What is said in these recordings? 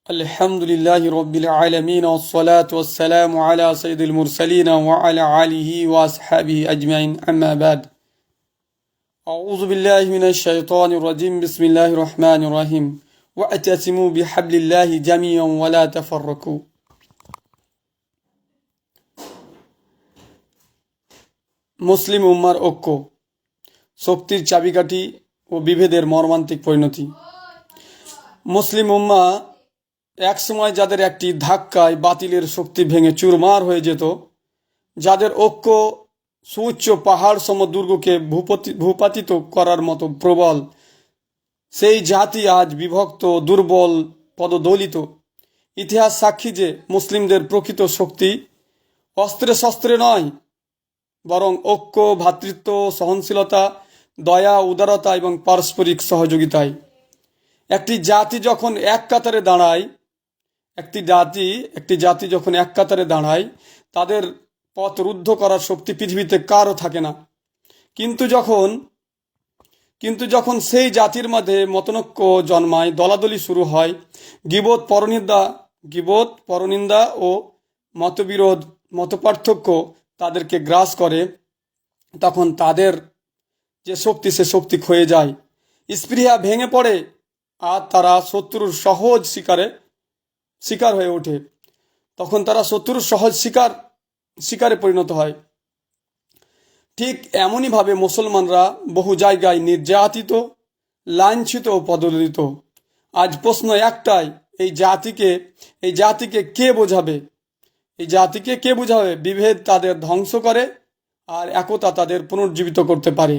الحمد لله رب العالمين والصلاة والسلام على سيد المرسلين وعلى آله وأصحابه أجمعين أما بعد أعوذ بالله من الشيطان الرجيم بسم الله الرحمن الرحيم واعتصموا بحبل الله جميعا ولا تفرقوا মুসলিম উম্মার ঐক্য শক্তির চাবিকাঠি ও বিভেদের মর্মান্তিক পরিণতি। মুসলিম উম্মাহ একসময় যাদের একটি ধাক্কায় বাতিলের শক্তি ভেঙে চুরমার হয়ে যেত, যাদের ঐক্য সুউচ্চ পাহাড় সম দুর্গকে ভূপাতিত করার মতো প্রবল, সেই জাতি আজ বিভক্ত, দুর্বল, পদদলিত। ইতিহাস সাক্ষী যে মুসলিমদের প্রকৃত শক্তি অস্ত্রে শস্ত্রে নয়, বরং ঐক্য, ভ্রাতৃত্ব, সহনশীলতা, দয়া, উদারতা এবং পারস্পরিক সহযোগিতায়। একটি জাতি যখন এক কাতারে দাঁড়ায়, একটি জাতি যখন এক কাতারে দাঁড়ায়, তাদের পথ রুদ্ধ করার শক্তি পৃথিবীতে কারও থাকে না। কিন্তু যখন সেই জাতির মধ্যে মতনৈক্য জন্মায়, দলাদলি শুরু হয়, গীবত, পরনিন্দা ও মতবিরোধ, মতপার্থক্য তাদেরকে গ্রাস করে, তখন তাদের যে শক্তি, সে শক্তি ক্ষয়ে যায়, স্পৃহা ভেঙে পড়ে, আর তারা শত্রুর সহজ শিকার হয়ে ওঠে। তখন তারা শত্রুর সহজ শিকারে পরিণত হয়। ঠিক এমনইভাবে মুসলমানরা বহু জায়গায় নির্যাতিত, লাঞ্ছিত ও পদদলিত। আজ প্রশ্ন একটাই, এই জাতিকে কে বোঝাবে? বিভেদ তাদের ধ্বংস করে আর একতা তাদের পুনর্জীবিত করতে পারে।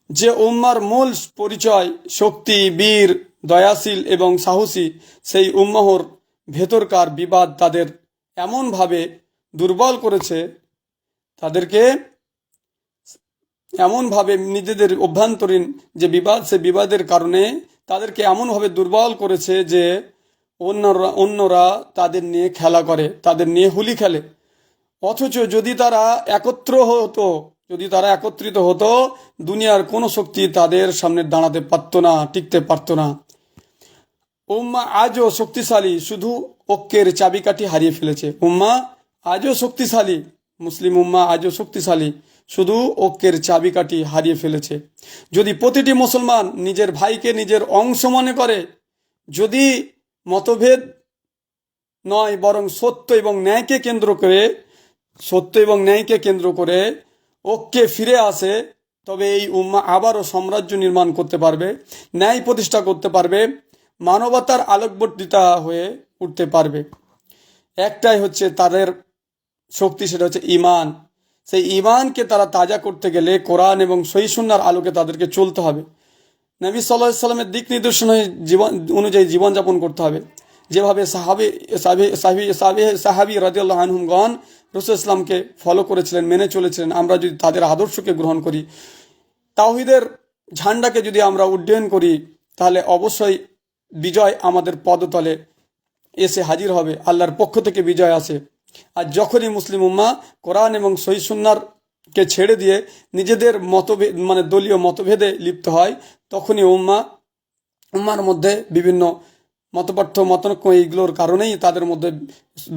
যে উম্মার মূল পরিচয় শক্তি, বীর, দয়াশীল এবং সাহসী, সেই উম্মাহর ভেতরকার বিবাদ তাদের এমনভাবে দুর্বল করেছে, তাদেরকে এমনভাবে নিজেদের অভ্যন্তরীণ যে বিবাদ, সে বিবাদের কারণে তাদেরকে এমনভাবে দুর্বল করেছে যে অন্যরা তাদের নিয়ে খেলা করে, তাদের নিয়ে হুলি খেলে। অথচ যদি তারা একত্রিত হতো, দুনিয়ার কোনো শক্তি তাদের সামনে দাঁড়াতে পারত না, টিকতে পারত না। উম্মা আজও শক্তিশালী, শুধু ঐক্যের চাবিকাঠি হারিয়ে ফেলেছে। মুসলিম উম্মা আজও শক্তিশালী, শুধু ঐক্যের চাবিকাঠি হারিয়ে ফেলেছে। যদি প্রতিটি মুসলমান নিজের ভাইকে নিজের অংশ মনে করে, যদি মতভেদ নয় বরং সত্য এবং ন্যায়কে কেন্দ্র করে ঐক্যে ফিরে আসে, তবে এই উম্মাহ আবারও সাম্রাজ্য নির্মাণ করতে পারবে, ন্যায় প্রতিষ্ঠা করতে পারবে, মানবতার আলোকবর্তিতা হয়ে উঠতে পারবে। একটাই হচ্ছে তাদের শক্তি, সেটা হচ্ছে ঈমান। সেই ঈমানকে তারা তাজা করতে গেলে কোরআন এবং সহিহ সুন্নাহর আলোকে তাদেরকে চলতে হবে। নবী সাল্লাল্লাহু আলাইহি সাল্লামের দিক নির্দেশনা অনুযায়ী জীবনযাপন করতে হবে। যেভাবে সাহাবী রাদিয়াল্লাহু আনহুমগণ রাসূল ইসলামকে ফলো করেছিলেন, মেনে চলেছিলেন, আমরা যদি তাদের আদর্শকে গ্রহণ করি, তাওহীদের ঝান্ডাকে যদি আমরা উড্ডয়ন করি, তাহলে অবশ্যই বিজয় আমাদের পদতলে এসে হাজির হবে। আল্লাহর পক্ষ থেকে বিজয় আসে। আর যখনই মুসলিম উম্মাহ কোরআন এবং সহিহ সুন্নাহকে ছেড়ে দিয়ে নিজেদের দলীয় মতভেদে লিপ্ত হয়, তখনই উম্মার মধ্যে বিভিন্ন মতনৈক্য, এইগুলোর কারণেই তাদের মধ্যে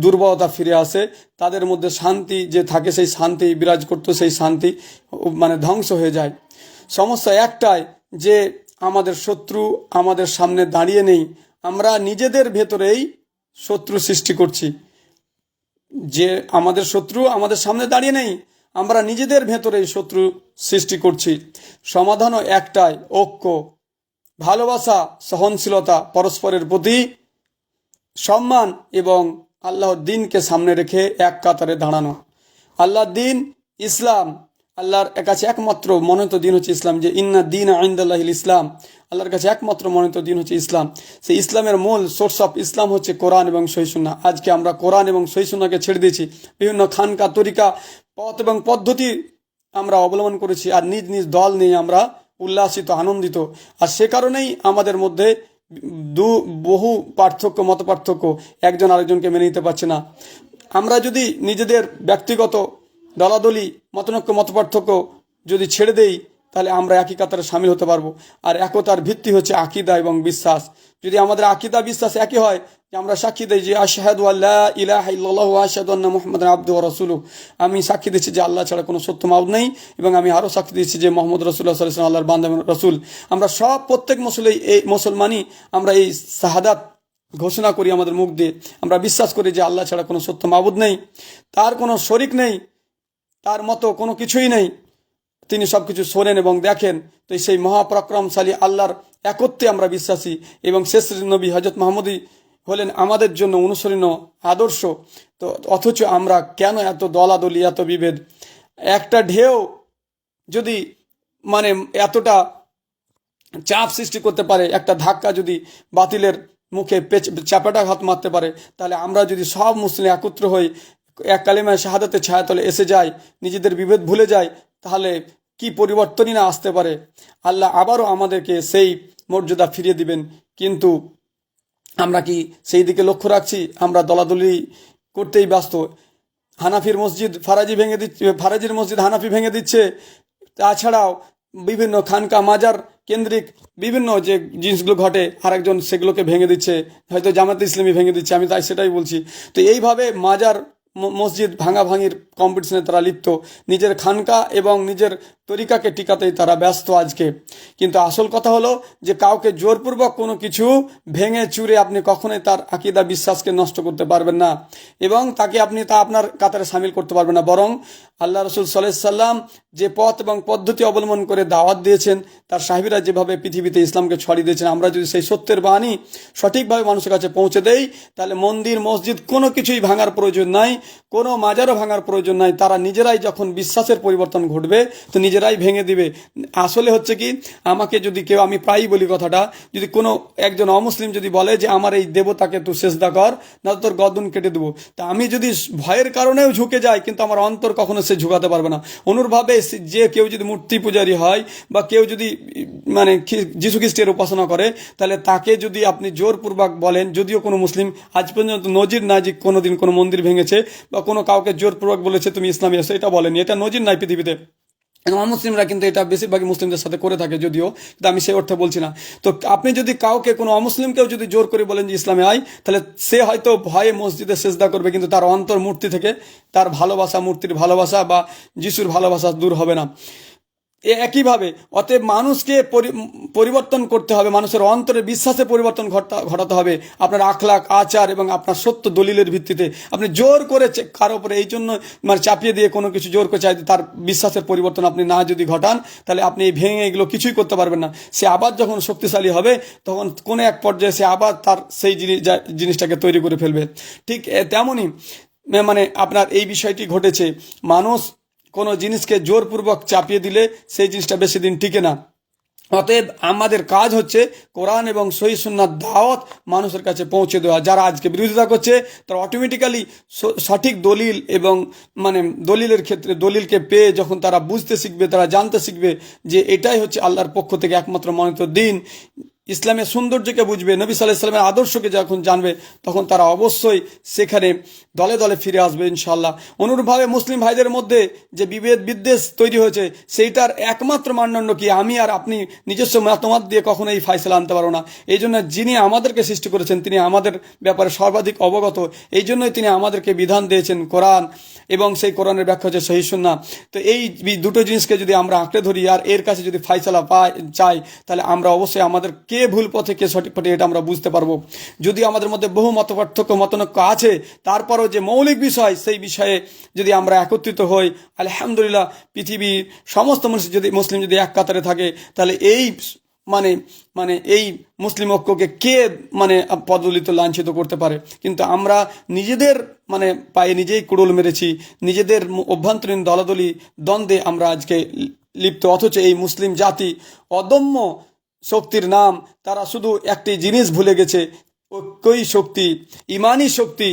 দুর্বলতা ফিরে আসে। তাদের মধ্যে শান্তি যে থাকে, সেই শান্তি বিরাজ করতো, সেই শান্তি ধ্বংস হয়ে যায়। সমস্যা একটাই, যে আমাদের শত্রু আমাদের সামনে দাঁড়িয়ে নেই, আমরা নিজেদের ভেতরেই শত্রু সৃষ্টি করছি। যে আমাদের শত্রু আমাদের সামনে দাঁড়িয়ে নেই, আমরা নিজেদের ভেতরেই শত্রু সৃষ্টি করছি। সমাধানও একটাই, ঐক্য, ভালোবাসা, সহনশীলতা, পরস্পরের প্রতি সম্মান এবং আল্লাহর দ্বীনকে সামনে রেখে এক কাতারে দাঁড়ানো। আল্লাহর দ্বীন ইসলাম, আল্লাহর কাছে একমাত্র মনোনীত দিন হচ্ছে ইসলাম। যে ইন্না দীনা ইনদাল্লাহিল ইসলাম, আল্লাহর কাছে একমাত্র মনোনীত দিন হচ্ছে ইসলাম। সেই ইসলামের মূল সোর্স অফ ইসলাম হচ্ছে কোরআন এবং সহিহ সুন্নাহ। আজকে আমরা কোরআন এবং সহিহ সুন্নাহকে ছেড়ে দিয়েছি, বিভিন্ন খানকা, তরিকা, পথ এবং পদ্ধতি আমরা অবলম্বন করেছি, আর নিজ নিজ দল নিয়ে আমরা উল্লাসিত, আনন্দিত। আর সে কারণেই আমাদের মধ্যে বহু মত পার্থক্য, একজন আরেকজনকে মেনে নিতে পারছে না। আমরা যদি নিজেদের ব্যক্তিগত দলাদলি, মতনৈক্য, মতপার্থক্য যদি ছেড়ে দেই, তাহলে আমরা একই কাতারে সামিল হতে পারবো। আর একতার ভিত্তি হচ্ছে আকীদা এবং বিশ্বাস। যদি আমাদের আকীদা বিশ্বাস একই হয়, যে আমরা সাক্ষী দিই যে আশহাদু আল্লা ইলাহা ইল্লাল্লাহু ওয়া আশহাদু আন্না মুহাম্মাদান আবদুহু ওয়া রাসূলুহু, আমি সাক্ষী দিচ্ছি যে আল্লাহ ছাড়া কোনো সত্য মাবুদ নেই, এবং আমি আরও সাক্ষী দিচ্ছি যে মুহাম্মদ রাসূলুল্লাহ সাল্লাল্লাহু আলাইহি ওয়াসাল্লাম আল্লাহর বান্দা এবং রাসূল। আমরা সব প্রত্যেক মুসলমানই আমরা এই শাহাদাত ঘোষণা করি আমাদের মুখ দিয়ে। আমরা বিশ্বাস করি যে আল্লাহ ছাড়া কোনো সত্য মাবুদ নেই, তার কোনো শরিক নেই, তার মতো কোনো কিছুই নেই, তিনি সব কিছু শোনেন এবং দেখেন। তো সেই মহাপরাক্রমশালী আল্লাহর একত্বে আমরা বিশ্বাসী, এবং শেষ নবী হযরত মুহাম্মদই হলেন আমাদের জন্য অনুসরণীয় আদর্শ। তো অথচ আমরা কেন এত দলাদলি, এত বিভেদ? একটা ঢেউ যদি মানে এতটা চাপ সৃষ্টি করতে পারে, একটা ধাক্কা যদি বাতিলের মুখে চাপাটা হাত মারতে পারে, তাহলে আমরা যদি সব মুসলিম একত্র হই, এক কালিমায় শাহাদাতের ছায়াতলে এসে যাই, নিজেদের বিভেদ ভুলে যাই, তাহলে কি পরিবর্তনই না আসতে পারে। আল্লাহ আবারও আমাদেরকে সেই মর্যাদা ফিরিয়ে দিবেন। কিন্তু আমরা কি সেই দিকে লক্ষ্য রাখছি? আমরা দলাদলি করতেই ব্যস্ত। হানাফির মসজিদ ফারাজি ভেঙে দিচ্ছে, ফারাজির মসজিদ হানাফি ভেঙে দিচ্ছে। তাছাড়াও বিভিন্ন খানকা মাজার কেন্দ্রিক বিভিন্ন যে জিনিসগুলো ঘটে, আরেকজন সেগুলোকে ভেঙে দিচ্ছে, হয়তো জামাতে ইসলামী ভেঙে দিচ্ছে, আমি তাই সেটাই বলছি। তো এইভাবে মাজার মসজিদ ভাঙাভাঙির কম্পিটিশনে তারা লিপ্ত, নিজের খানকা এবং নিজের তরিকাকে টিকাতেই তারা ব্যস্ত আজকে। কিন্তু আসল কথা হলো যে কাউকে জোরপূর্বক কোনো কিছু ভেঙে চুরে আপনি কখনোই তার আকীদা বিশ্বাসকে নষ্ট করতে পারবেন না, এবং তাকে আপনি তা আপনার কাতারে সামিল করতে পারবেন না। বরং আল্লাহ রসুল সাল্লাল্লাহু আলাইহি সাল্লাম যে পথ এবং পদ্ধতি অবলম্বন করে দাওয়াত দিয়েছেন, তার সাহাবীরা যেভাবে পৃথিবীতে ইসলামকে ছড়িয়ে দিয়েছেন, আমরা যদি সেই সত্যের বাণী সঠিকভাবে মানুষের কাছে পৌঁছে দেই, তাহলে মন্দির মসজিদ কোনো কিছুই ভাঙার প্রয়োজন নাই, কোনো মাজারও ভাঙার প্রয়োজন নাই। তারা নিজেরাই যখন বিশ্বাসের পরিবর্তন ঘটবে, তো নিজেরাই ভেঙে দিবে। আসলে হচ্ছে কি, আমাকে যদি কেউ, আমি প্রায়ই বলি কথাটা, যদি কোনো একজন অমুসলিম যদি বলে যে আমার এই দেবতাকে তুই সেজদা কর, না তোর গর্দন কেটে দেবো, তা আমি যদি ভয়ের কারণেও ঝুঁকে যাই, কিন্তু আমার অন্তর কখনো সে ঝুঁকাতে পারবে না। অনুরূপভাবে যে কেউ যদি মূর্তি পূজারী হয়, বা কেউ যদি মানে যীশু খ্রিস্টের উপাসনা করে, তাহলে তাকে যদি আপনি জোরপূর্বক বলেন, যদিও কোনো মুসলিম আজ পর্যন্ত নজির নাই যে কোনোদিন কোনো মন্দির ভেঙেছে বা কোনো কাউকে জোরপূর্বক বলেছে তুমি ইসলামে এসো, এটা বলেনি, এটা নজির নাই পৃথিবীতে। অমুসলিমরা কিন্তু এটা বেশিরভাগই মুসলিমদের সাথে করে থাকে, যদিও, কিন্তু আমি সেই অর্থে বলছি না। তো আপনি যদি কাউকে, কোনো অমুসলিমকেও যদি জোর করে বলেন যে ইসলামে আয়, তাহলে সে হয়তো ভয়ে মসজিদে সেজদা করবে, কিন্তু তার অন্তর মূর্তি থেকে তার ভালোবাসা, মূর্তির ভালোবাসা বা যিশুর ভালোবাসা দূর হবে না। একইভাবে অতএব মানুষকে পরিবর্তন করতে হবে, মানুষের অন্তরে বিশ্বাসে পরিবর্তন ঘটাতে হবে আপনার আখলাক, আচার এবং আপনার সত্য দলিলের ভিত্তিতে। আপনি জোর করে কারো উপরে এই জন্য মানে চাপিয়ে দিয়ে কোনো কিছু জোর করে চাইতে তার বিশ্বাসের পরিবর্তন আপনি না যদি ঘটান, তাহলে আপনি এই ভেঙে এগুলো কিছুই করতে পারবেন না। সে আবার যখন শক্তিশালী হবে, তখন কোনো এক পর্যায়ে সে আবার তার সেই জিনিসটাকে তৈরি করে ফেলবে। ঠিক তেমনই মানে আপনার এই বিষয়টি ঘটেছে। মানুষ কোনো জিনিসকে জোরপূর্বক চাপিয়ে দিলে সেই জিনিসটা বেশি দিন টিকে না। অতএব আমাদের কাজ হচ্ছে কোরআন এবং সহিহ সুন্নাহর দাওয়াত মানুষের কাছে পৌঁছে দেওয়া। যারা আজকে বিরোধিতা করছে, তারা অটোমেটিক্যালি সঠিক দলিল এবং মানে দলিলের ক্ষেত্রে দলিলকে পেয়ে যখন তারা বুঝতে শিখবে, তারা জানতে শিখবে যে এটাই হচ্ছে আল্লাহর পক্ষ থেকে একমাত্র মনোনীত দিন, ইসলামের সৌন্দর্যকে বুঝবে, নবী সাল্লাল্লাহু আলাইহি ওয়াসাল্লামের আদর্শকে যখন জানবে, তখন তারা অবশ্যই সেখানে দলে দলে ফিরে আসবে ইনশাআল্লাহ। অনুরূপভাবে মুসলিম ভাইদের মধ্যে যে বিভেদ বিদ্বেষ তৈরি হয়েছে, সেইটার একমাত্র মানদণ্ড কি? আমি আর আপনি নিজস্ব মতামত দিয়ে কখনো এই ফায়সালা আনতে পারবো না। এই জন্য যিনি আমাদেরকে সৃষ্টি করেছেন, তিনি আমাদের ব্যাপারে সর্বাধিক অবগত। এই জন্যই তিনি আমাদেরকে বিধান দিয়েছেন কোরআন, এবং সেই কোরআনের ব্যাখ্যা হচ্ছে সহিহ সুন্নাহ। তো এই দুটো জিনিসকে যদি আমরা আঁকড়ে ধরি আর এর কাছে যদি ফায়সালা চাই, তাহলে আমরা অবশ্যই আমাদের কে ভুল পথে কে সঠিক পথে এটা আমরা বুঝতে পারবো। যদি আমাদের মধ্যে বহু মতপার্থক্য মতনৈক্য আছে, তারপরও যে মৌলিক বিষয়, সেই বিষয়ে যদি আমরা একত্রিত হই, আলহামদুলিল্লাহ পৃথিবীর সমস্ত মুসলিম যদি এক কাতারে থাকে, তাহলে এই মানে এই মুসলিম ঐক্যকে কে মানে পদদলিত লাঞ্ছিত করতে পারে? কিন্তু আমরা নিজেদের পায়ে নিজেই কুড়ুল মেরেছি, নিজেদের অভ্যন্তরীণ দলাদলি দ্বন্দ্বে আমরা আজকে লিপ্ত। অথচ এই মুসলিম জাতি অদম্য শক্তির নাম, তারা শুধু একটি জিনিস ভুলে গেছে, ঐক্যই শক্তি, ইমানই শক্তি।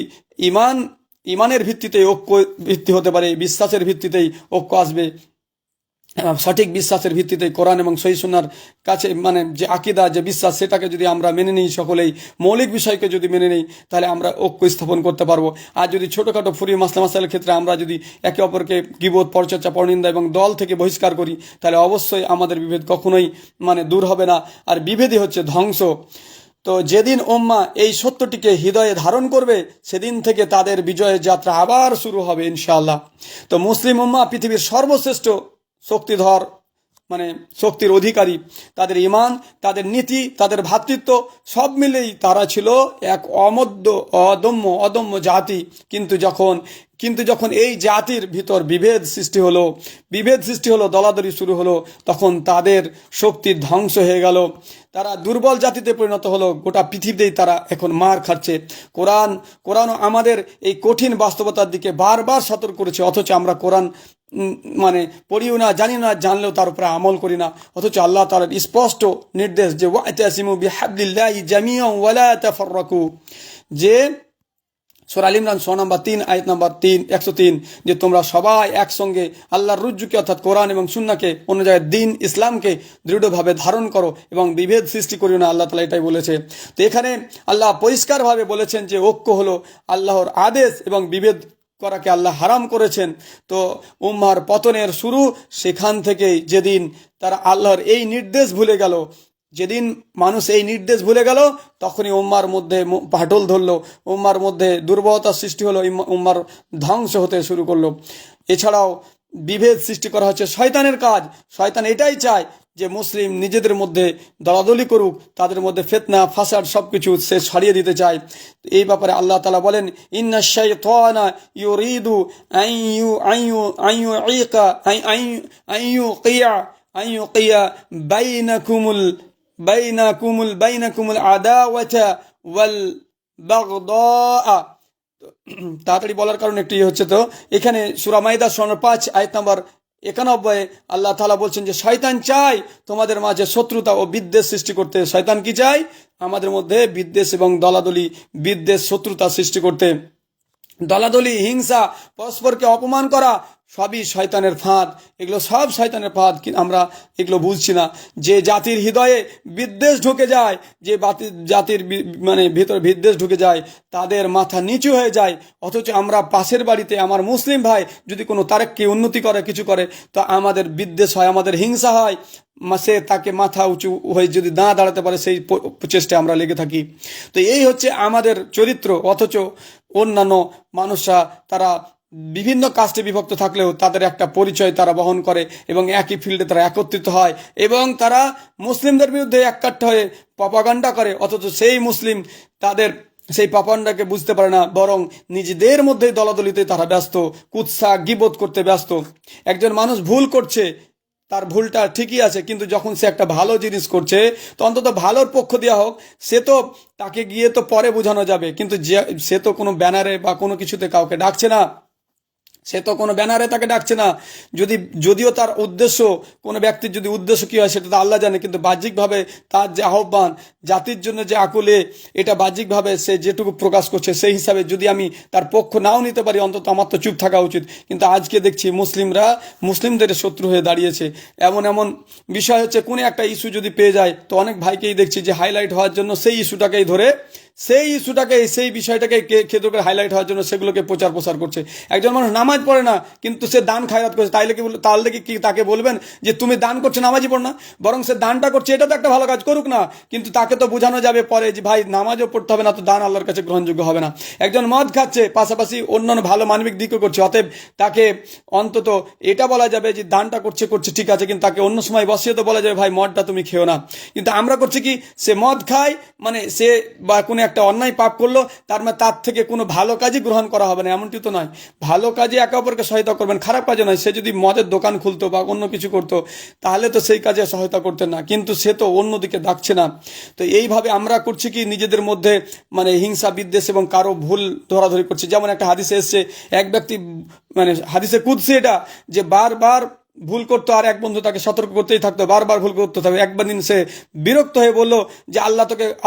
ইমানের ভিত্তিতে ঐক্য ভিত্তি হতে পারে, বিশ্বাসের ভিত্তিতেই ঐক্য আসবে। সঠিক বিশ্বাসের ভিত্তিতে কোরআন এবং সহিহ সুন্নাহর কাছে মানে যে আকীদা যে বিশ্বাস সেটাকে যদি আমরা মেনে নিই, সকলেই মৌলিক বিষয়কে যদি মেনে নিই, তাহলে আমরা ঐক্য স্থাপন করতে পারবো। আর যদি ছোটোখাটো ফুরি মাসলা মাসাইলের ক্ষেত্রে আমরা যদি একে অপরকে গীবত, পরচর্চা, পরনিন্দা এবং দল থেকে বহিষ্কার করি, তাহলে অবশ্যই আমাদের বিভেদ কখনোই মানে দূর হবে না। আর বিভেদই হচ্ছে ধ্বংস। তো যেদিন উম্মাহ এই সত্যটিকে হৃদয়ে ধারণ করবে, সেদিন থেকে তাদের বিজয়ের যাত্রা আবার শুরু হবে ইনশাআল্লাহ। তো মুসলিম উম্মাহ পৃথিবীর সর্বশ্রেষ্ঠ শক্তিধর মানে শক্তির অধিকারী। তাদের ঈমান, তাদের নীতি, তাদের ভ্রাতৃত্ব সব মিলেই তারা ছিল এক অদম্য জাতি। কিন্তু যখন এই জাতির ভিতর বিভেদ সৃষ্টি হলো, দলাদলি শুরু হলো, তখন তাদের শক্তির ধ্বংস হয়ে গেল। তারা দুর্বল জাতিতে পরিণত হলো। গোটা পৃথিবীতেই তারা এখন মার খাচ্ছে। কোরআনও আমাদের এই কঠিন বাস্তবতার দিকে বারবার সতর্ক করেছে, অথচ আমরা কোরআন মানে পড়িও না, জানি না, জানলেও তার উপরে আমল করি না। অথচ আল্লাহ তাআলার স্পষ্ট নির্দেশ যে ওয়াতাসিমু বিহাবলিল্লাহি জামিআন ওয়ালা তাফাররাকু, যে সূরা আল ইমরান 6 নম্বর 3 আয়াত নম্বর 103, যে তোমরা সবাই একসঙ্গে আল্লাহর রুজ্জুকে অর্থাৎ কোরআন এবং সুন্নাহকে, অন্য জায়গায় দিন ইসলামকে দৃঢ়ভাবে ধারণ করো এবং বিভেদ সৃষ্টি করিও না। আল্লাহ তাআলা এটাই বলেছে। তো এখানে আল্লাহ পরিষ্কারভাবে বলেছেন যে ঐক্য হলো আল্লাহর আদেশ এবং বিভেদ করাকে আল্লাহ হারাম করেছেন। তো উম্মাহর পতনের শুরু সেখান থেকেই, যেদিন তারা আল্লাহর এই নির্দেশ ভুলে গেল, যেদিন মানুষ এই নির্দেশ ভুলে গেল, তখনই উম্মার মধ্যে ফাটল ধরলো, উম্মার মধ্যে দুর্বলতার সৃষ্টি হলো, উম্মার ধ্বংস হতে শুরু করলো। এছাড়াও বিভেদ সৃষ্টি করা হচ্ছে শয়তানের কাজ। শয়তান এটাই চায় যে মুসলিম নিজেদের মধ্যে দলাদলি করুক, তাদের মধ্যে ফিতনা ফাসাদ সবকিছু সে ছড়িয়ে দিতে চায়। এই ব্যাপারে আল্লাহ তাআলা বলেন, ইন্নাশ শাইতানা ইউরিদু আইয়ুকিয়া বাইনাকুমুল আদাওয়াতা ওয়াল বাগদা। তাড়াতাড়ি বলার কারণ একটি হচ্ছে, তো এখানে সূরা মাইদা 5 আয়াত নম্বর 91 আল্লাহ তাআলা বলছেন যে শয়তান চায় তোমাদের মাঝে শত্রুতা ও বিদ্বেষ সৃষ্টি করতে। শয়তান কি চায়? আমাদের মধ্যে বিদ্বেষ এবং দলাদলি, বিদ্বেষ, শত্রুতা সৃষ্টি করতে। দলাদলি, হিংসা, পরস্পরকে অপমান করা সবই শয়তানের ফাঁদ। এগুলো সব শয়তানের ফাঁদ, আমরা এগুলো বুঝছি না। যে জাতির হৃদয়ে বিদ্বেষ ঢুকে যায়, যে জাতির মানে ভিতর বিদ্বেষ ঢুকে যায়, তাদের মাথা নিচু হয়ে যায়। অথচ আমরা পাশের বাড়িতে আমার মুসলিম ভাই যদি কোনো তারেককে উন্নতি করে, কিছু করে, তো আমাদের বিদ্বেষ হয়, আমাদের হিংসা হয়। সে তাকে মাথা উঁচু হয়ে যদি দাঁড়াতে পারে, সেই প্রচেষ্টায় আমরা লেগে থাকি। তো এই হচ্ছে আমাদের চরিত্র। অথচ অন্যান্য মানুষরা তারা বিভিন্ন কাস্টে বিভক্ত থাকলেও তাদের একটা পরিচয় তারা বহন করে এবং একই ফিল্ডে তারা একত্রিত হয় এবং তারা মুসলিমদের বিরুদ্ধে এককাট্টা হয়ে প্রপাগান্ডা করে। অথচ সেই মুসলিম তাদের সেই প্রপাগান্ডাকে বুঝতে পারে না, বরং নিজেদের মধ্যেই দলাদলিতে তারা ব্যস্ত, কুৎসা গীবত করতে ব্যস্ত। একজন মানুষ ভুল করছে, তার ভুলটা ঠিকই আছে, কিন্তু যখন সে একটা ভালো জিনিস করছে, তো অন্তত ভালোর পক্ষ দেওয়া হোক। সে তো তাকে গিয়ে তো পরে বোঝানো যাবে, কিন্তু সে তো কোনো ব্যানারে বা কোনো কিছুতে কাউকে ডাকছে না, সে তো কোনো ব্যানারে তাকে ডাকছে না। যদিও তার উদ্দেশ্য, কোনো ব্যক্তির যদি উদ্দেশ্য কী হয় সেটা তো আল্লাহ জানে, কিন্তু বাহ্যিকভাবে তার যে আহ্বান, জাতির জন্য যে আকুলে, এটা বাহ্যিকভাবে সে যেটুকু প্রকাশ করছে, সেই হিসাবে যদি আমি তার পক্ষ নাও নিতে পারি, অন্তত আমার তো চুপ থাকা উচিত। কিন্তু আজকে দেখছি মুসলিমদের শত্রু হয়ে দাঁড়িয়েছে। এমন বিষয় হচ্ছে, কোনো একটা ইস্যু যদি পেয়ে যায়, তো অনেক ভাইকেই দেখছি যে হাইলাইট হওয়ার জন্য সেই ইস্যুটাকেই ধরে, সেই বিষয়টাকে কেন্দ্র করে হাইলাইট হওয়ার জন্য সেগুলোকে প্রচার করছে। একজন মানুষ নামাজ পড়ে না, কিন্তু সে দান খায়রাত করছে, তাহলে কি তাকে বলবেন যে তুমি দান করছো, নামাজই পড় না? বরং সে দানটা করছে, এটা তো একটা ভালো কাজ, করুক না, কিন্তু তাকে তো বোঝানো যাবে পরে যে ভাই নামাজও পড়তে হবে না, তো দান আল্লাহর কাছে গ্রহণযোগ্য হবে না। একজন মদ খাচ্ছে, পাশাপাশি অন্যান্য ভালো মানবিক দিকও করছে, অতএব তাকে অন্তত এটা বলা যাবে যে দানটা করছে ঠিক আছে, কিন্তু তাকে অন্য সময় বসিয়ে তো বলা যাবে ভাই মদটা তুমি খেও না। কিন্তু আমরা করছি কি, সে মদ খায় মানে সে বা কোনো একটা অন্যায় পাপ করলো, তার থেকে কোনো ভালো কাজই গ্রহণ করা হবে না, এমনটি তো নয়। ভালো কাজে একে অপরকে সহায়তা করবেন, খারাপ কাজে নয়। সে যদি মদের দোকান খুলতো বা অন্য কিছু করতো, তাহলে তো সেই কাজে সহায়তা করতেন না, কিন্তু সে তো অন্যদিকে ডাকছে না। তো এইভাবে আমরা করছি কি, নিজেদের মধ্যে মানে হিংসা, বিদ্বেষ এবং কারো ভুল ধরাধরি করছি। যেমন একটা হাদিসে এসছে, এক ব্যক্তি মানে হাদিসে কুদসি এটা, যে বারবার ভুল করতো আর এক বন্ধু তাকে সতর্ক করতেই থাকতো, বারবার ভুল করতে থাকতো। একবার দিন সে বিরক্ত হয়ে বলল যে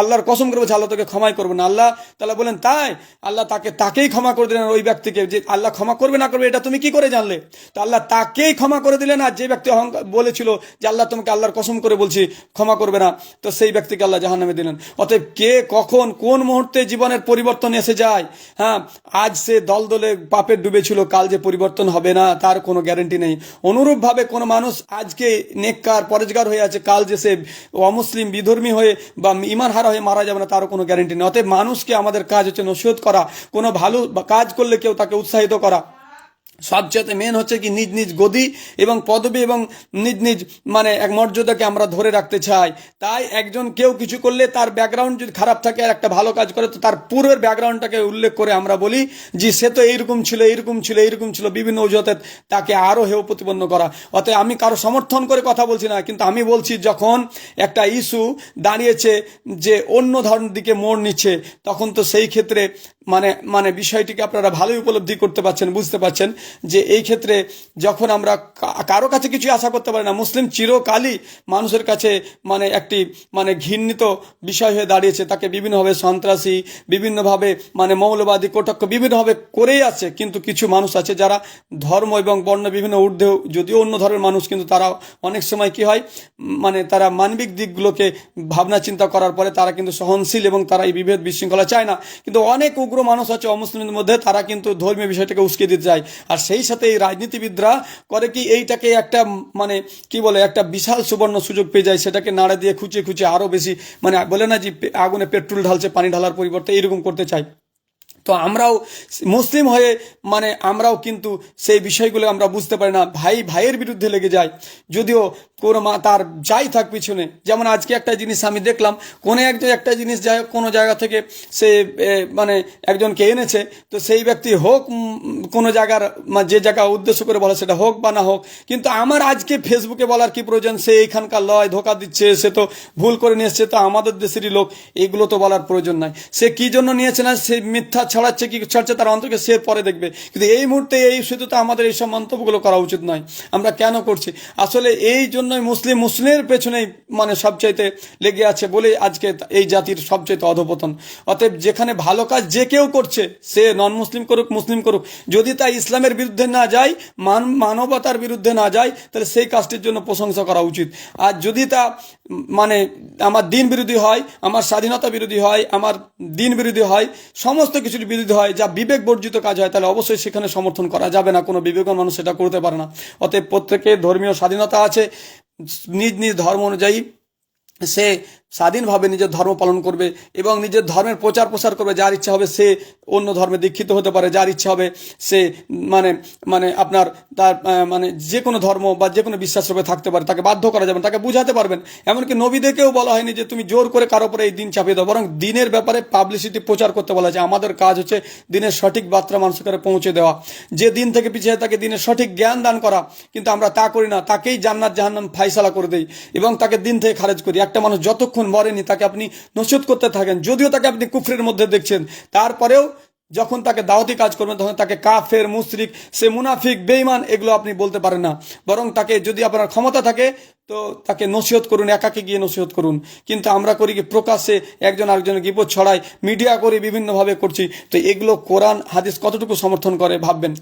আল্লাহর কসম করে বলছে আল্লাহ তোকে ক্ষমাই করবে না। আল্লাহ তাআলা বলেন তাই? আল্লাহ তাকেই ক্ষমা করে দিলেন, ওই ব্যক্তিকে। যে আল্লাহ ক্ষমা করবে না করবে এটা তুমি কি করে জানলে? তো আল্লাহ তাকেই ক্ষমা করে দিলেন, আর যে ব্যক্তি বলেছিল যে আল্লাহ তোমাকে আল্লাহর কসম করে বলছি ক্ষমা করবে না, তো সেই ব্যক্তিকে আল্লাহ জাহান্নামে দিলেন। অতএব কে কখন কোন মুহূর্তে জীবনের পরিবর্তন এসে যায়, হ্যাঁ, আজ সে দলদলে পাপের ডুবেছিল, কাল যে পরিবর্তন হবে না তার কোনো গ্যারেন্টি নেই। অনুরূপভাবে কোনো মানুষ আজকে নেককার পরেজগার হয়ে আছে, কাল যে সে অমুসলিম বিধর্মী হয়ে বা ইমান হারা হয়ে মারা যাবে না তারও কোনো গ্যারেন্টি নেই। অতএব মানুষকে আমাদের কাজ হচ্ছে নসিহত করা, কোনো ভালো কাজ করলে কেউ তাকে উৎসাহিত করা। সবচেয়ে মেন হচ্ছে কি নিজ নিজ গদি এবং পদবি এবং নিজ নিজ মানে এক মর্যাদাকে আমরা ধরে রাখতে চাই। তাই একজন কেউ কিছু করলে তার ব্যাকগ্রাউন্ড যদি খারাপ থাকে আর একটা ভালো কাজ করে, তো তার পূর্বের ব্যাকগ্রাউন্ডটাকে উল্লেখ করে আমরা বলি যে সে তো এইরকম ছিল এইরকম ছিল এইরকম ছিল, বিভিন্ন অজুহাতে তাকে আরও হেয় প্রতিপন্ন করা। অতএব আমি কারো সমর্থন করে কথা বলছি না, কিন্তু আমি বলছি যখন একটা ইস্যু দাঁড়িয়েছে যে অন্য ধরনের দিকে মোড় নিচ্ছে, তখন তো সেই ক্ষেত্রে মানে মানে বিষয়টিকে আপনারা ভালোই উপলব্ধি করতে পারছেন, বুঝতে পারছেন যে এই ক্ষেত্রে যখন আমরা কারো কাছে কিছু আশা করতে পারি না। মুসলিম চিরকালই মানুষের কাছে মানে একটি মানে ঘৃণিত বিষয় হয়ে দাঁড়িয়েছে, তাকে বিভিন্নভাবে সন্ত্রাসী, বিভিন্নভাবে মানে মৌলবাদী কটাক্ষ বিভিন্নভাবে করেই আছে। কিন্তু কিছু মানুষ আছে যারা ধর্ম এবং বর্ণ বিভিন্ন ঊর্ধ্বে, যদিও অন্য ধর্মের মানুষ, কিন্তু তারা অনেক সময় কি হয় মানে তারা মানবিক দিকগুলোকে ভাবনা চিন্তা করার পরে তারা কিন্তু সহনশীল এবং তারা এই বিভেদ বিশৃঙ্খলা চায় না। কিন্তু অনেক উগ্র মানুষ আছে অমুসলিমদের মধ্যে, তারা কিন্তু ধর্মীয় বিষয়টাকে উস্কে দিতে চায়। আর সেই সাথে এই রাজনীতিবিদরা করে কি এইটাকে একটা মানে কি বলে একটা বিশাল সুবর্ণ সুযোগ পেয়ে যায়, সেটাকে নাড়া দিয়ে খুঁচিয়ে খুঁচিয়ে আরও বেশি মানে বলে না যে আগুনে পেট্রোল ঢালছে পানি ঢালার পরিবর্তে, এরকম করতে চায়। তো আমরাও মুসলিম হয়ে মানে আমরাও কিন্তু সেই বিষয়গুলো আমরা বুঝতে পারি না, ভাই ভাইয়ের বিরুদ্ধে লেগে যায়, যদিও কোনো তার যাই থাক পিছনে। যেমন আজকে একটা জিনিস আমি দেখলাম, কোনো একটা জিনিস যাই কোনো জায়গা থেকে সে মানে একজনকে এনেছে, তো সেই ব্যক্তি হোক কোনো জায়গার যে জায়গা উদ্দেশ্য করে বলে সেটা হোক বা না হোক, কিন্তু আমার আজকে ফেসবুকে বলার কি প্রয়োজন? সে এইখানকার লয়, ধোকা দিচ্ছে, সে তো ভুল করে নিয়ে এসছে, তো আমাদের দেশেরই লোক, এইগুলো তো বলার প্রয়োজন নাই। সে কি জন্য নিয়েছে না সে মিথ্যা ছড়াচ্ছে কি ছাড়ছে তার অন্তকে সে পরে দেখবে, কিন্তু এই মুহূর্তে এই শুধু তো আমাদের এইসব মন্তব্যগুলো করা উচিত নয়। আমরা কেন করছি? আসলে এই জন্যই মুসলিমের পেছনেই মানে সবচাইতে লেগে আছে বলে আজকে এই জাতির সবচাইতে অধপতন। অতএব যেখানে ভালো কাজ যে কেউ করছে, সে নন মুসলিম করুক মুসলিম করুক, যদি তা ইসলামের বিরুদ্ধে না যায়, মানবতার বিরুদ্ধে না যায়, তাহলে সেই কাজটির জন্য প্রশংসা করা উচিত। আর যদি তা মানে আমার দিন বিরোধী হয়, আমার স্বাধীনতা বিরোধী হয়, আমার দিন বিরোধী হয়, সমস্ত কিছুর বিরোধী হয়, যা বিবেক বর্জিত কাজ হয়, তাহলে অবশ্যই সেখানে সমর্থন করা যাবে না। কোনো বিবেকবান মানুষ সেটা করতে পারে না। অতএব প্রত্যেকের ধর্মীয় স্বাধীনতা আছে, নিজ নিজ ধর্ম অনুযায়ী সে স্বাধীনভাবে নিজের ধর্ম পালন করবে এবং নিজের ধর্মের প্রচার প্রসার করবে। যার ইচ্ছা হবে সে অন্য ধর্মে দীক্ষিত হতে পারে, যার ইচ্ছা হবে সে মানে মানে আপনার তার মানে যে কোনো ধর্ম বা যে কোনো বিশ্বাস রূপে থাকতে পারে, তাকে বাধ্য করা যাবে, তাকে বুঝাতে পারবেন। এমনকি নবীদেরকেও বলা হয়নি যে তুমি জোর করে কারো উপরে এই দিন চাপিয়ে দাও, বরং দিনের ব্যাপারে পাবলিসিটি প্রচার করতে বলা হয়েছে। আমাদের কাজ হচ্ছে দিনের সঠিক বার্তা মানুষের কাছে পৌঁছে দেওয়া, যে দিন থেকে পিছিয়ে তাকে দিনের সঠিক জ্ঞান দান করা। কিন্তু আমরা তা করি না, তাকেই জান্নাত জাহান্নাম ফাইসালা করে দেই এবং তাকে দিন থেকে খারেজ করি। একটা মানুষ যতক্ষণ মরেনি তাকে আপনি নসিহত করতে থাকেন, যদিও তাকে আপনি কুফরের মধ্যে দেখছেন, তারপরেও যখন তাকে দাওয়াতি কাজ করবেন তখন তাকে কাফের, মুশরিক, সে মুনাফিক, বেঈমান এগুলো আপনি বলতে পারেন না। বরং তাকে যদি আপনার ক্ষমতা থাকে তো তাকে নসিহত করুন, একাকে গিয়ে নসিহত করুন। কিন্তু আমরা করি কি প্রকাশ্যে একজন আরেকজনের বিপদ ছড়াই, মিডিয়া করি, বিভিন্নভাবে করছি। তো এগুলো কোরআন হাদিস কতটুকু সমর্থন করে ভাববেন।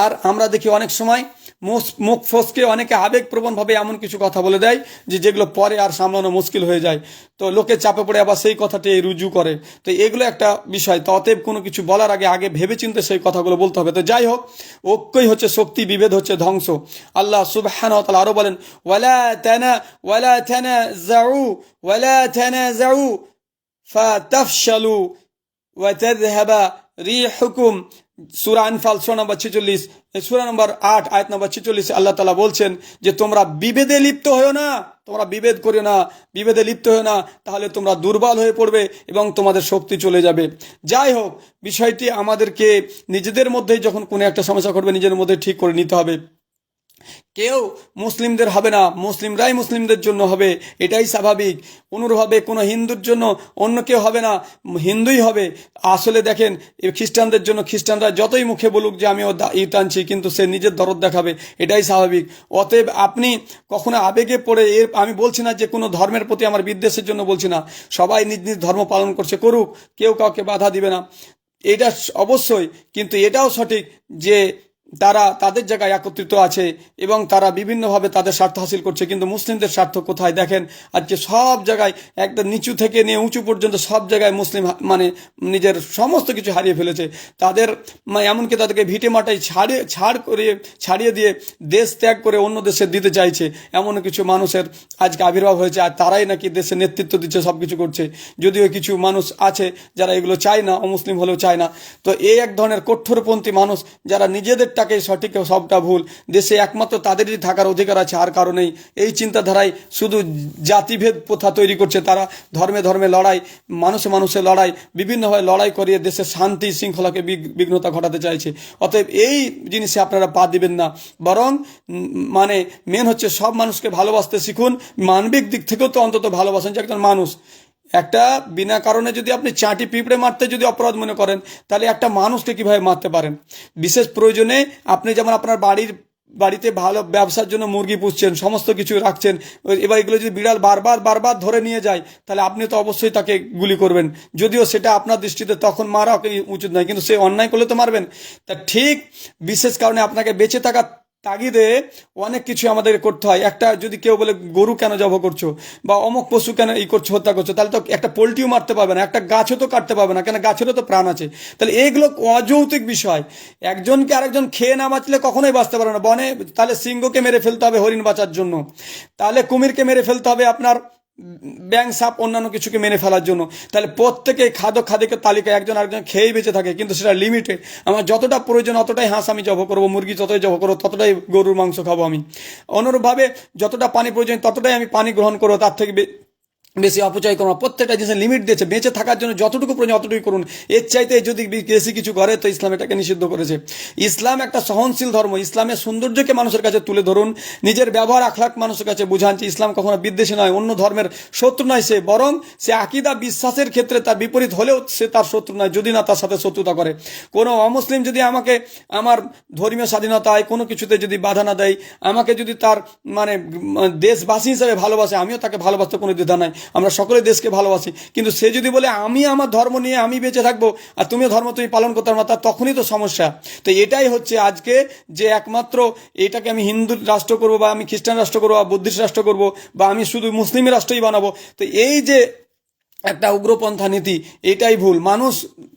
আর আমরা দেখি অনেক সময় মুখ ফসকে অনেকে আবেগপ্রবণভাবে এমন কিছু কথা বলে দেয় যেগুলো পরে আর সামলানো মুশকিল হয়ে যায়। তো লোকে চাপে পড়ে আবার সেই কথাটি রুজু করে। তো এগুলো একটা বিষয়। তো অতএব কোনো কিছু বলার আগে ভেবেচিন্তে সেই কথাগুলো বলতে হবে। তো যাই হোক, ঐক্যই হচ্ছে শক্তি, বিভেদ হচ্ছে ধ্বংস। আল্লাহ সুবহানাহু ওয়া তাআলা আরো বলেন, ওয়ালা তানাযাউ ফাতাফশালু ওয়া তাযহাবা রিহুকুম। সূরা আনফাল সূরা নম্বর 46, সূরা নম্বর 8 আয়াত নম্বর 46 আল্লাহ তাআলা বলছেন যে তোমরা বিভেদে লিপ্ত হও না, তোমরা বিভেদ করিও না, বিভেদে লিপ্ত হও না, তাহলে তোমরা দুর্বল হয়ে পড়বে এবং তোমাদের শক্তি চলে যাবে। যাই হোক, বিষয়টি আমাদেরকে নিজেদের মধ্যেই যখন কোনো একটা সমস্যা ঘটবে নিজের মধ্যে ঠিক করে নিতে হবে। কেউ মুসলিমদের হবে না, মুসলিমরাই মুসলিমদের জন্য হবে, এটাই স্বাভাবিক। অনুরূপভাবে কোনো হিন্দুর জন্য অন্য কেউ হবে না, হিন্দুই হবে। আসলে দেখেন, খ্রিস্টানদের জন্য খ্রিস্টানরা যতই মুখে বলুক যে আমি টানছি, কিন্তু সে নিজের দরদ দেখাবে, এটাই স্বাভাবিক। অতএব আপনি কখনো আবেগে পড়ে আমি বলছি না যে কোনো ধর্মের প্রতি আমার বিদ্বেষের জন্য বলছি না, সবাই নিজ নিজ ধর্ম পালন করছে, করুক, কেউ কাউকে বাধা দিবে না, এটা অবশ্যই। কিন্তু এটাও সঠিক যে তারা তাদের জায়গায় একত্রিত আছে এবং তারা বিভিন্নভাবে তাদের স্বার্থ হাসিল করছে, কিন্তু মুসলিমদের স্বার্থ কোথায় দেখেন? আজকে সব জায়গায় একদম নিচু থেকে নিয়ে উঁচু পর্যন্ত সব জায়গায় মুসলিম মানে নিজের সমস্ত কিছু হারিয়ে ফেলেছে। তাদের এমনকি তাদেরকে ভিটে মাটাই ছাড়িয়ে দিয়ে দেশ ত্যাগ করে অন্য দেশে দিতে চাইছে, এমন কিছু মানুষের আজকে আবির্ভাব হয়েছে। আর তারাই নাকি দেশের নেতৃত্ব দিচ্ছে, সব কিছু করছে। যদিও কিছু মানুষ আছে যারা এগুলো চায় না, অমুসলিম হলেও চায় না। তো এই এক ধরনের কঠোরপন্থী মানুষ, যারা নিজেদেরটাকে সঠিক সবটা ভুল, দেশে একমাত্র তাদেরই থাকার অধিকার আছে, আর কারণেই এই চিন্তাধারায় শুধু জাতিভেদ প্রথা তৈরি করছে। তারা ধর্মে ধর্মে লড়াই, মানুষে মানুষে লড়াই, বিভিন্নভাবে লড়াই করিয়ে দেশের শান্তি শৃঙ্খলাকে বিঘ্নতা ঘটাতে চাইছে। অতএব এই জিনিসে আপনারা পা দিবেন না, বরং মানে মেন হচ্ছে সব মানুষকে ভালোবাসতে শিখুন। মানবিক দিক থেকেও তো অন্তত ভালোবাসেন, যে একজন মানুষ। একটা বিনা কারণে যদি আপনি চাটি পিঁপড়ে মারতে যদি অপরাধ মনে করেন, তাহলে একটা মানুষকে কিভাবে মারতে পারেন? বিশেষ প্রয়োজনে আপনি যেমন আপনার বাড়িতে ভালো ব্যবসার জন্য মুরগি পুষছেন, সমস্ত কিছু রাখছেন, এবার এগুলো যদি বিড়াল বারবার ধরে নিয়ে যায়, তাহলে আপনি তো অবশ্যই তাকে গুলি করবেন। যদিও সেটা আপনার দৃষ্টিতে তখন মারা উচিত নয়, কিন্তু সে অন্যায় করলে তো মারবেন। তা ঠিক বিশেষ কারণে আপনাকে বেঁচে থাকা তাগিদে অনেক কিছু আমাদের করতে হয়। একটা যদি কেউ বলে গরু কেন জবাই করছো, বা অমুক পশু কেন করছো, হত্যা করছো, তাহলে তো একটা পোলট্রিও মারতে পারবে না, একটা গাছও তো কাটতে পারবে না, কেন গাছেরও তো প্রাণ আছে। তাহলে এইগুলো অযৌক্তিক বিষয়। একজনকে আরেকজন খেয়ে না বাঁচলে কখনোই বাঁচতে পারবে না। বনে তাহলে সিংহকে মেরে ফেলতে হবে হরিণ বাঁচার জন্য, তাহলে কুমিরকে মেরে ফেলতে হবে আপনার ব্যাং সাপ অন্যান্য কিছুকে মেনে ফেলার জন্য। তাহলে প্রত্যেকে খাদ্যের তালিকায় একজন আরেকজন খেয়েই বেঁচে থাকে, কিন্তু সেটা লিমিটে। আমার যতটা প্রয়োজন অতটাই হাঁস আমি জব করবো, মুরগি যতটাই জব করবো ততটাই গরুর মাংস খাবো আমি। অনুরূপভাবে যতটা পানি প্রয়োজন ততটাই আমি পানি গ্রহণ করবো, তার থেকে বেশি অপচয় করুন। প্রত্যেকটা জিনিসের লিমিট দিয়েছে, বেঁচে থাকার জন্য যতটুকু প্রয়োজন অতটুকু করুন। এর চাইতে যদি বেশি কিছু করে তো ইসলাম এটাকে নিষিদ্ধ করেছে। ইসলাম একটা সহনশীল ধর্ম। ইসলামের সৌন্দর্যকে মানুষের কাছে তুলে ধরুন, নিজের ব্যবহার আখলাক মানুষের কাছে বুঝান যে ইসলাম কখনো বিদ্বেষী নয়, অন্য ধর্মের শত্রু নয় সে, বরং সে আকীদা বিশ্বাসের ক্ষেত্রে তার বিপরীত হলেও সে তার শত্রু নয়, যদি না তার সাথে শত্রুতা করে। কোনো অমুসলিম যদি আমাকে আমার ধর্মীয় স্বাধীনতায় কোনো কিছুতে যদি বাধা না দেয়, আমাকে যদি তার মানে দেশবাসী হিসেবে ভালোবাসে, আমিও তাকে ভালোবাসতে কোনো দ্বিধা নাই। আমরা সকলে দেশকে ভালোবাসি, কিন্তু সে যদি বলে আমি আমার ধর্ম নিয়ে আমি বেঁচে থাকবো আর তুমিও ধর্ম তুমি পালন করতে পারো না, তার তখনই তো সমস্যা। তো এটাই হচ্ছে আজকে যে একমাত্র এটাকে আমি হিন্দু রাষ্ট্র করব, বা আমি খ্রিস্টান রাষ্ট্র করবো, বা বুদ্ধিস্ট রাষ্ট্র করব, বা আমি শুধু মুসলিমের রাষ্ট্রই বানাবো, তো এই যে একটা উগ্রপন্থা নীতি, এটাই ভুল। মানুষ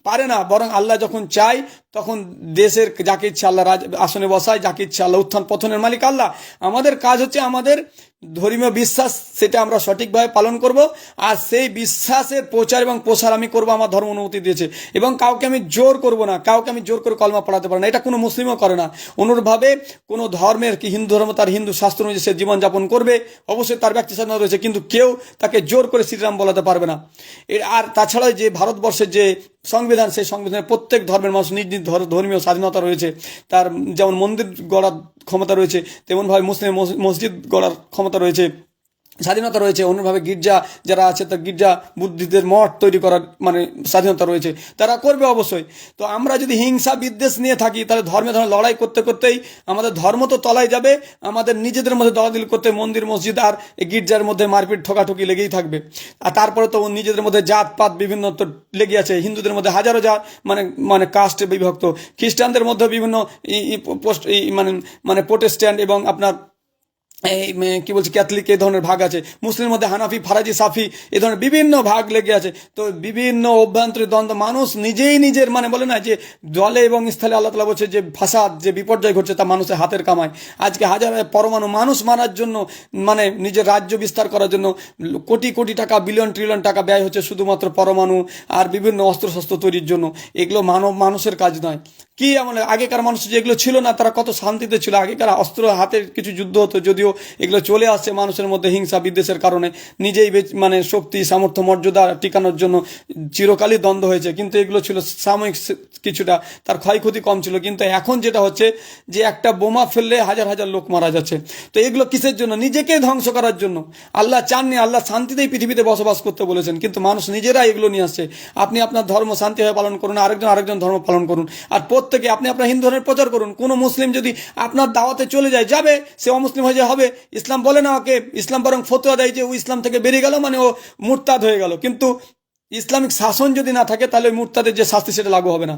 পারে না, বরং আল্লাহ যখন চায় তখন দেশের যাকে ইচ্ছা আল্লাহ আসনে বসায়, যাকে ইচ্ছা আল্লাহ উত্থান পতনের মালিক আল্লাহ। আমাদের কাজ হচ্ছে আমাদের ধর্মীয় বিশ্বাস, সেটা আমরা সঠিকভাবে পালন করব, আর সেই বিশ্বাসের প্রচার এবং প্রসার আমি করব, আমার ধর্ম অনুমতি দিয়েছে। এবং কাউকে আমি জোর করব না, কাউকে আমি জোর করে কলমা পড়াতে পারি না, এটা কোনো মুসলিমও করে না। অনুরূপভাবে কোনো ধর্মের কি হিন্দু ধর্ম তার হিন্দু শাস্ত্র অনুযায়ী সে জীবনযাপন করবে, অবশ্যই তার ব্যক্তি স্বাধীনতা রয়েছে, কিন্তু কেউ তাকে জোর করে শ্রীরাম বলাতে পারবে না। আর তাছাড়া যে ভারতবর্ষের যে সংবিধান, সেই সংবিধানে প্রত্যেক ধর্মের মানুষ নিজ নিজ ধর্মীয় স্বাধীনতা রয়েছে। তার যেমন মন্দির গড়ার ক্ষমতা রয়েছে, তেমনভাবে মুসলিম মসজিদ গড়ার ক্ষমতা রয়েছে, স্বাধীনতা রয়েছে। অন্যভাবে গির্জা যারা আছে, তার গির্জা বুদ্ধিদের মঠ তৈরি করার মানে স্বাধীনতা রয়েছে, তারা করবে অবশ্যই। তো আমরা যদি হিংসা বিদ্বেষ নিয়ে থাকি, তাহলে ধর্মে ধর্মে লড়াই করতে করতেই আমাদের ধর্ম তো তলায় যাবে, আমাদের নিজেদের মধ্যে দলাদলি করতে মন্দির মসজিদ আর গির্জার মধ্যে মারপিট ঠোকাঠুকি লেগেই থাকবে। আর তারপরে তো নিজেদের মধ্যে জাতপাত বিভিন্ন তো লেগে আছে। হিন্দুদের মধ্যে হাজারো জাত মানে মানে কাস্টে বিভক্ত, খ্রিস্টানদের মধ্যে বিভিন্ন মানে প্রোটেস্ট্যান্ট এবং আপনার এই কি বলছি ক্যাথলিক, এই ধরনের ভাগ আছে। মুসলিমের মধ্যে হানাফি, ফারাজি, সাফি, এই ধরনের বিভিন্ন ভাগ লেগে আছে। তো বিভিন্ন অভ্যন্তরীণ দ্বন্দ্ব, মানুষ নিজেই নিজের মানে বলে না যে দলে এবং স্থলে আল্লাহ তাআলা বলছে যে ফাসাদ, যে বিপর্যয় ঘটছে তা মানুষের হাতের কামায়। আজকে হাজার পরমাণু মানুষ মারার জন্য, মানে নিজের রাজ্য বিস্তার করার জন্য কোটি কোটি টাকা, বিলিয়ন ট্রিলিয়ন টাকা ব্যয় হচ্ছে শুধুমাত্র পরমাণু আর বিভিন্ন অস্ত্রশস্ত্র তৈরির জন্য। এগুলো মানুষের কাজ নয়। কি এমন আগেকার মানুষ যেগুলো ছিল না, তারা কত শান্তিতে ছিল। আগেকার অস্ত্র হাতে কিছু যুদ্ধ হতো, যদিও এগুলো চলে আসছে মানুষের মধ্যে হিংসা বিদ্বেষের কারণে, নিজেই মানে শক্তি সামর্থ্য মর্যাদা টিকানোর জন্য চিরকালই দ্বন্দ্ব হয়েছে, কিন্তু এগুলো ছিল সাময়িক কিছুটা, তার ক্ষয়ক্ষতি কম ছিল। কিন্তু এখন যেটা হচ্ছে যে একটা বোমা ফেললে হাজার হাজার লোক মারা যাচ্ছে। তো এগুলো কিসের জন্য? নিজেকে ধ্বংস করার জন্য। আল্লাহ চাননি, আল্লাহ শান্তিতেই পৃথিবীতে বসবাস করতে বলেছেন, কিন্তু মানুষ নিজেরা এগুলো নিয়ে আসছে। আপনি আপনার ধর্ম শান্তিভাবে পালন করুন, আরেকজন ধর্ম পালন করুন, আর প্রত্যেকে আপনি আপনার হিন্দু ধর্মের প্রচার করুন। কোনো মুসলিম যদি আপনার দাওয়াতে চলে যায়, যাবে, সে অমুসলিম হয়ে হবে। ইসলাম বলে না ওকে, ইসলাম বরং ফতোয়া দেয় যে ও ইসলাম থেকে বেরিয়ে গেল মানে ও মুরতাদ হয়ে গেল। কিন্তু ইসলামিক শাসন যদি না থাকে তাহলে মুরতাদের যে শাস্তি সেটা লাগু হবে না,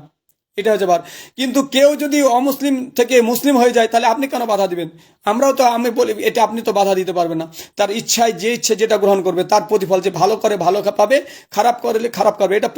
এটা হচ্ছে বার। কিন্তু কেউ যদি অমুসলিম থেকে মুসলিম হয়ে যায় তাহলে আপনি কেন বাধা দিবেন? আমরাও তো, আমি বলি এটা আপনি তো বাধা দিতে পারবেন না। তার ইচ্ছায় যে ইচ্ছে যেটা গ্রহণ করবে তার প্রতিফল, যে ভালো করে ভালো পাবে, খারাপ করলে খারাপ করবে। এটা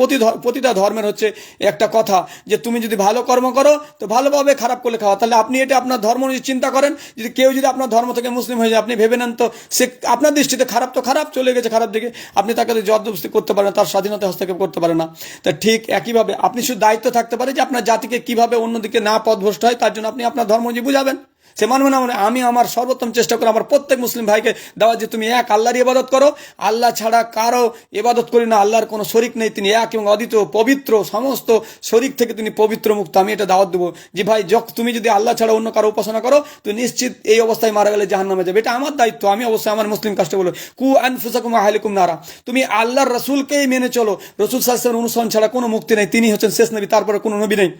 প্রতিটা ধর্মের হচ্ছে একটা কথা, যে তুমি যদি ভালো কর্ম করো তো ভালো পাবে, খারাপ করলে খাওয়া। তাহলে আপনি এটা আপনার ধর্ম অনুযায়ী চিন্তা করেন। যদি কেউ যদি আপনার ধর্ম থেকে মুসলিম হয়ে যায়, আপনি ভেবে নেন তো সে আপনার দৃষ্টিতে খারাপ, তো খারাপ চলে গেছে খারাপ দিকে, আপনি তাকে জবরদস্তি করতে পারেন না, তার স্বাধীনতা হস্তক্ষেপ করতে পারেন না। তা ঠিক একইভাবে আপনি শুধু দায়িত্ব থাকতে পারে যে আপনার জাতিকে কিভাবে অন্যদিকে না পথভ্রষ্ট হয়, তার জন্য আপনি আপনার ধর্ম যে বুঝাবেন। সে মানবে না মানে আমি আমার সর্বোত্তম চেষ্টা করে আমার প্রত্যেক মুসলিম ভাইকে দেওয়া যে তুমি এক আল্লাহর ইবাদত করো, আল্লাহ ছাড়া কারো ইবাদত করি না, আল্লাহর কোনো শরিক নেই, তিনি এক এবং অদ্বিতীয়, পবিত্র, সমস্ত শরিক থেকে তিনি পবিত্র মুক্ত। আমি এটা দাওয়াত দেবো যে ভাই তুমি যদি আল্লাহ ছাড়া অন্য কারো উপাসনা করো তো নিশ্চিত এই অবস্থায় মারা গেলে জাহান্নামে যাবে। এটা আমার দায়িত্ব, আমি অবশ্যই আমার মুসলিম কাজটা বলবো। কু আনফুসাকুম আহলিকুম নারা, তুমি আল্লাহর রাসূলকেই মেনে চলো। রাসূল সাল্লাল্লাহু আলাইহি ওয়াসাল্লামের অনুসরণ ছাড়া কোনো মুক্তি নেই, তিনি হচ্ছেন শেষ নবী, তারপরে কোনো নবী নেই।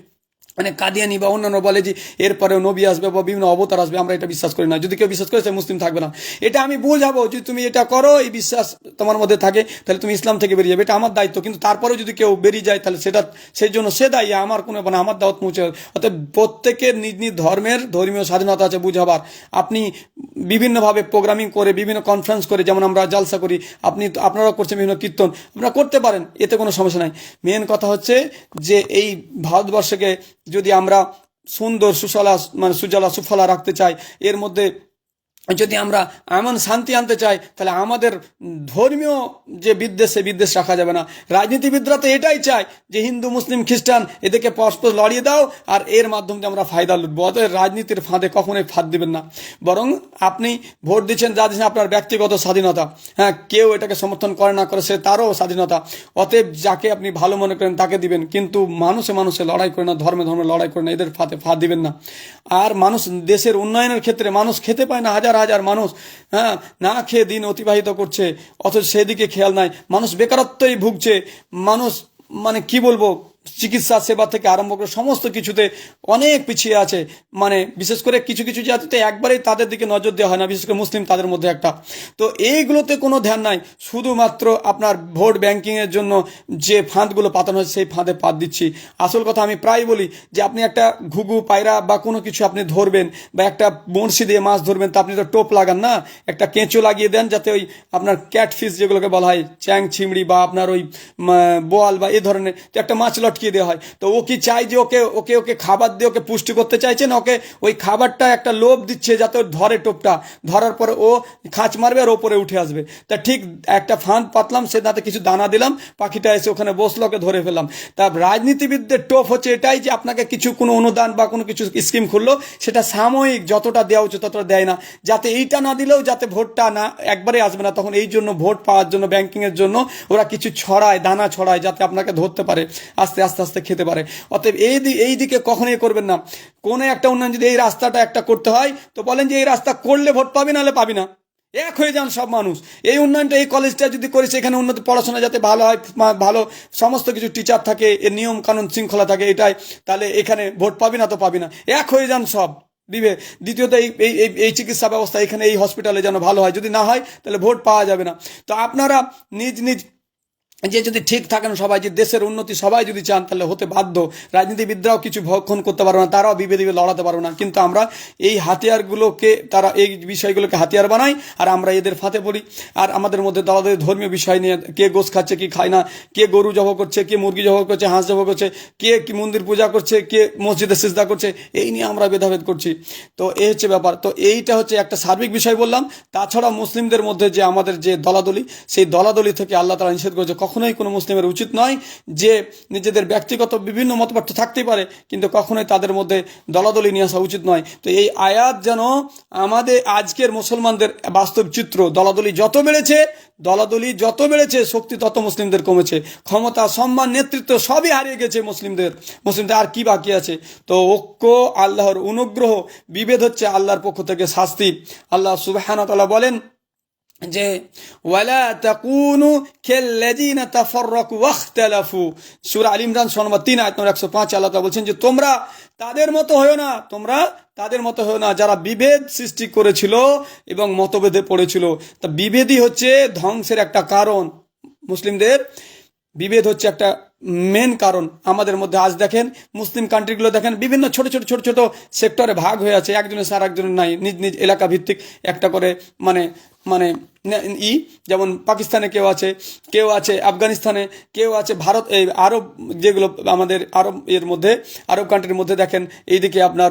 মানে কাদিয়ানি বা অন্যান্য বলে যে এরপরেও নবী আসবে বা বিভিন্ন অবতার আসবে, আমরা এটা বিশ্বাস করি না। যদি কেউ বিশ্বাস করে সে মুসলিম থাকবে না, এটা আমি বুঝাবো। যদি তুমি এটা করো, এই বিশ্বাস তোমার মধ্যে থাকে, তাহলে তুমি ইসলাম থেকে বেরিয়ে যাবে, এটা আমার দায়িত্ব। কিন্তু তারপরেও যদি কেউ বেরিয়ে যায় তাহলে সেটা সেই জন্য সে দায়ী, আমার কোনো মানে আমার দাওয়াত পৌঁছে। অর্থাৎ প্রত্যেকের নিজ নিজ ধর্মের ধর্মীয় স্বাধীনতা আছে বুঝাবার। আপনি বিভিন্নভাবে প্রোগ্রামিং করে, বিভিন্ন কনফারেন্স করে, যেমন আমরা জালসা করি, আপনারাও করছেন বিভিন্ন কীর্তন, আপনারা করতে পারেন, এতে কোনো সমস্যা নাই। মেন কথা হচ্ছে যে এই ভারতবর্ষকে যদি আমরা সুন্দর সুজলা সুফলা রাখতে চাই, এর মধ্যে যদি আমরা এমন শান্তি আনতে চাই, তাহলে আমাদের ধর্মীয় যে বিদ্বেষ, সে বিদ্বেষ রাখা যাবে না। রাজনীতিবিদরা তো এটাই চায় যে হিন্দু মুসলিম খ্রিস্টান এদেরকে পরস্পর লড়িয়ে দাও, আর এর মাধ্যমে আমরা ফায়দা লুটবো। অতএব রাজনীতির ফাঁদে কখনোই ফাঁদ দিবেন না। বরং আপনি ভোট দিচ্ছেন, যা দিচ্ছেন আপনার ব্যক্তিগত স্বাধীনতা, হ্যাঁ, কেউ এটাকে সমর্থন করে না করে সে তারও স্বাধীনতা। অতএব যাকে আপনি ভালো মনে করেন তাকে দিবেন, কিন্তু মানুষে লড়াই করে না, ধর্মে লড়াই করে না, এদের ফাঁদ দিবেন না। আর মানুষ দেশের উন্নয়নের ক্ষেত্রে মানুষ খেতে পায় না, হাজার হাজার মানুষ হ্যাঁ না খেয়ে দিন অতিবাহিত করছে, অথচ সেদিকে খেয়াল নাই। মানুষ বেকারত্বই ভুগছে, মানুষ মানে কি বলবো, চিকিৎসা সেবা থেকে আরম্ভ করে সমস্ত কিছুতে অনেক পিছিয়ে আছে। মানে বিশেষ করে কিছু কিছু জাতিতে একবারেই তাদের দিকে নজর দেওয়া হয় না, বিশেষ করে মুসলিম তাদের মধ্যে একটা। তো এইগুলোতে কোনো ধ্যান নাই, শুধুমাত্র আপনার ভোট ব্যাংকিংয়ের জন্য যে ফাঁদগুলো পাতানো হচ্ছে সেই ফাঁদে পাত দিচ্ছি। আসল কথা আমি প্রায় বলি যে আপনি একটা ঘুঘু পায়রা বা কোনো কিছু আপনি ধরবেন, বা একটা বড়শি দিয়ে মাছ ধরবেন, তা আপনি তো টোপ লাগান না, একটা কেঁচো লাগিয়ে দেন, যাতে ওই আপনার ক্যাটফিশ যেগুলোকে বলা হয়, চ্যাং চিংড়ি বা আপনার ওই বোয়াল বা এই ধরনের, তো একটা মাছ লটকিয়ে দেওয়া হয়। তো ও কি চাই যে ওকে ওকে ওকে খাবার দিয়ে ওকে পুষ্টি করতে চাইছে না, ওকে ওই খাবারটা একটা লোভ দিচ্ছে যাতে ওর ধরে টোপটা, ধরার পরে ও খাঁচ মারবে আর ওপরে উঠে আসবে। তা ঠিক একটা ফাঁদ পাতলাম, সে তাতে কিছু দানা দিলাম, পাখিটা এসে ওখানে বসলো, ওকে ধরে ফেললাম। তা রাজনীতিবিদদের টোপ হচ্ছে এটাই যে আপনাকে কিছু কোনো অনুদান বা কোনো কিছু স্কিম খুললো, সেটা সাময়িক, যতটা দেওয়া উচিত ততটা দেয় না, যাতে এইটা না দিলেও যাতে ভোটটা না একবারে আসবে না। তখন এই জন্য ভোট পাওয়ার জন্য ব্যাংকিংয়ের জন্য ওরা কিছু ছড়ায়, দানা ছড়ায়, যাতে আপনাকে ধরতে পারে, আস্তে আস্তে আস্তে খেতে পারে। অতএব এই দিকে কখনোই করবেন না। কোনো একটা উন্নয়ন যদি এই রাস্তাটা একটা করতে হয়, তো বলেন যে এই রাস্তা করলে ভোট পাবি, নাহলে পাবি না, এক হয়ে যান সব মানুষ। এই উন্নয়নটা, এই কলেজটা যদি করি, সেখানে উন্নত পড়াশোনা যাতে ভালো হয়, ভালো সমস্ত কিছু টিচার থাকে, এর নিয়ম কানুন শৃঙ্খলা থাকে, এটাই, তাহলে এখানে ভোট পাবি না তো পাবি না, এক হয়ে যান সব দিবে। দ্বিতীয়ত এই চিকিৎসা ব্যবস্থা এখানে এই হসপিটালে যেন ভালো হয়, যদি না হয় তাহলে ভোট পাওয়া যাবে না। তো আপনারা নিজ নিজ যে যদি ঠিক থাকেন সবাই, যে দেশের উন্নতি সবাই যদি চান, তাহলে হতে বাধ্য। রাজনীতিবিদরাও কিছু ভক্ষণ করতে পারবে না, তারাও বিভেদে লড়াতে পারবে না, কিন্তু আমরা এই হাতিয়ারগুলোকে, তারা এই বিষয়গুলোকে হাতিয়ার বানাই, আর আমরা এদের ফাঁদে পড়ি। আর আমাদের মধ্যে দাদাদের ধর্মীয় বিষয় নিয়ে, কে গোশ খাচ্ছে কি খায় না, কে গরু জব করছে, কে মুরগি জব করছে, হাঁস জব করছে, কে কি মন্দির পূজা করছে, কে মসজিদে সিজদা করছে, এই নিয়ে আমরা ভেদাভেদ করছি। তো এই হচ্ছে ব্যাপার। তো এইটা হচ্ছে একটা সার্বিক বিষয় বললাম। তাছাড়া মুসলিমদের মধ্যে যে আমাদের যে দলাদলি, সেই দলাদলি থেকে আল্লাহ তাআলা নিষেধ করেছে, কখনোই কোনো মুসলিমের উচিত নয় যে নিজেদের ব্যক্তিগত বিভিন্ন মতপার্থক্য থাকতেই পারে, কিন্তু কখনোই তাদের মধ্যে দলাদলি নিয়ে আসা উচিত নয়। তো এই আয়াত যেন আমাদের আজকের মুসলমানদের বাস্তব চিত্র। দলাদলি যত বেড়েছে শক্তি তত মুসলিমদের কমেছে, ক্ষমতা, সম্মান, নেতৃত্ব সবই হারিয়ে গেছে মুসলিমদের আর কি বাকি আছে? তো ঐক্য আল্লাহর অনুগ্রহ, বিভেদ হচ্ছে আল্লাহর পক্ষ থেকে শাস্তি। আল্লাহ সুবহানাহু ওয়া তাআলা বলেন যে ওয়ালা তাকুনু কাল্লাযিনা তাফাররাকু ওয়াখতালাফু, সূরা আল ইমরান নম্বর 3 আয়াত নম্বর 105। আল্লাহ তাআলা বলছেন যে তোমরা তাদের মতো হয়ো না যারা বিভেদ সৃষ্টি করেছিল এবং মতভেদে পড়েছিল। তা বিভেদই হচ্ছে ধ্বংসের একটা কারণ। মুসলিমদের বিভেদ হচ্ছে একটা মেন কারণ। আমাদের মধ্যে আজ দেখেন মুসলিম কান্ট্রিগুলো দেখেন বিভিন্ন ছোট ছোট সেক্টরে ভাগ হয়ে আছে, একজনের সার একজনের নাই, নিজ নিজ এলাকা ভিত্তিক একটা করে মানে যেমন পাকিস্তানে কেউ আছে আফগানিস্তানে, কেউ আছে ভারত, এই আরব যেগুলো আমাদের আরব কান্ট্রির মধ্যে দেখেন এইদিকে আপনার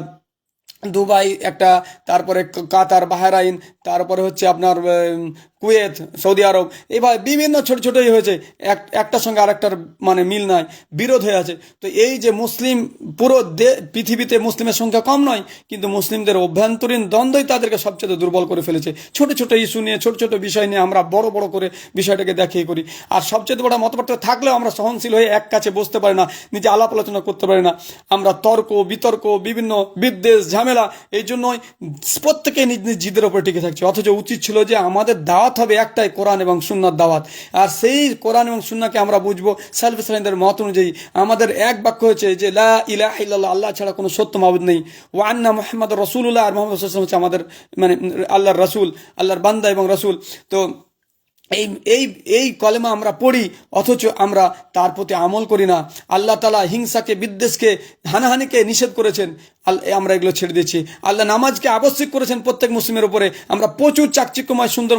দুবাই একটা, তারপরে কাতার, বাহরাইন, তারপরে হচ্ছে আপনার কুয়েত, সৌদি আরব, এইভাবে বিভিন্ন ছোট হয়েছে, একটার সঙ্গে আরেকটার মিল নাই, বিরোধ হয়ে আছে। তো এই যে মুসলিম পুরো পৃথিবীতে মুসলিমের সংখ্যা কম নয়, কিন্তু মুসলিমদের অভ্যন্তরীণ দ্বন্দ্বই তাদেরকে সবচেয়ে দুর্বল করে ফেলেছে। ছোট ইস্যু নিয়ে, ছোট বিষয় নিয়ে আমরা বড় করে বিষয়টাকে দেখিয়ে করি। আর সবচেয়ে বড় মতপার্থক্য থাকলেও আমরা সহনশীল হয়ে এক কাছে বসতে পারি না, নিজে আলাপ আলোচনা করতে পারি না। আমরা তর্ক বিতর্ক, বিভিন্ন বিদ্বেষ, ঝামেলা, এই জন্যই প্রত্যেকে নিজ নিজ জিদের ওপরে টিকে থাকছে। অথচ উচিত ছিল যে আমাদের দাওয়াত হবে একটাই, কোরআন এবং সুন্নাহর দাওয়াত। আর সেই কোরআন এবং সুন্নাহকে আমরা বুঝবো সালফে সালেহদের মত অনুযায়ী। আমাদের এক বাক্য হচ্ছে যে লা ইলাহা ইল্লাল্লাহ, আল্লাহ ছাড়া কোনো সত্য মাবুদ নেই, ওয়া আন্না মুহাম্মাদুর রাসূলুল্লাহ, আর মুহাম্মদ সাল্লাল্লাহু আলাইহি ওয়াসাল্লাম হচ্ছে আমাদের আল্লাহর রাসূল, আল্লাহর বান্দা এবং রাসূল। তো এই কলেমা আমরা পড়ি, অথচ আমরা তার প্রতি আমল করি না। আল্লাহ তাআলা হিংসাকে, বিদ্বেষকে, হানাহানিকে নিষেধ করেছেন, আমরা এগুলো ছেড়ে দিচ্ছি। আল্লাহ নামাজকে আবশ্যক করেছেন প্রত্যেক মুসলিমের উপরে, আমরা প্রচুর চাকচিক্যময় সুন্দর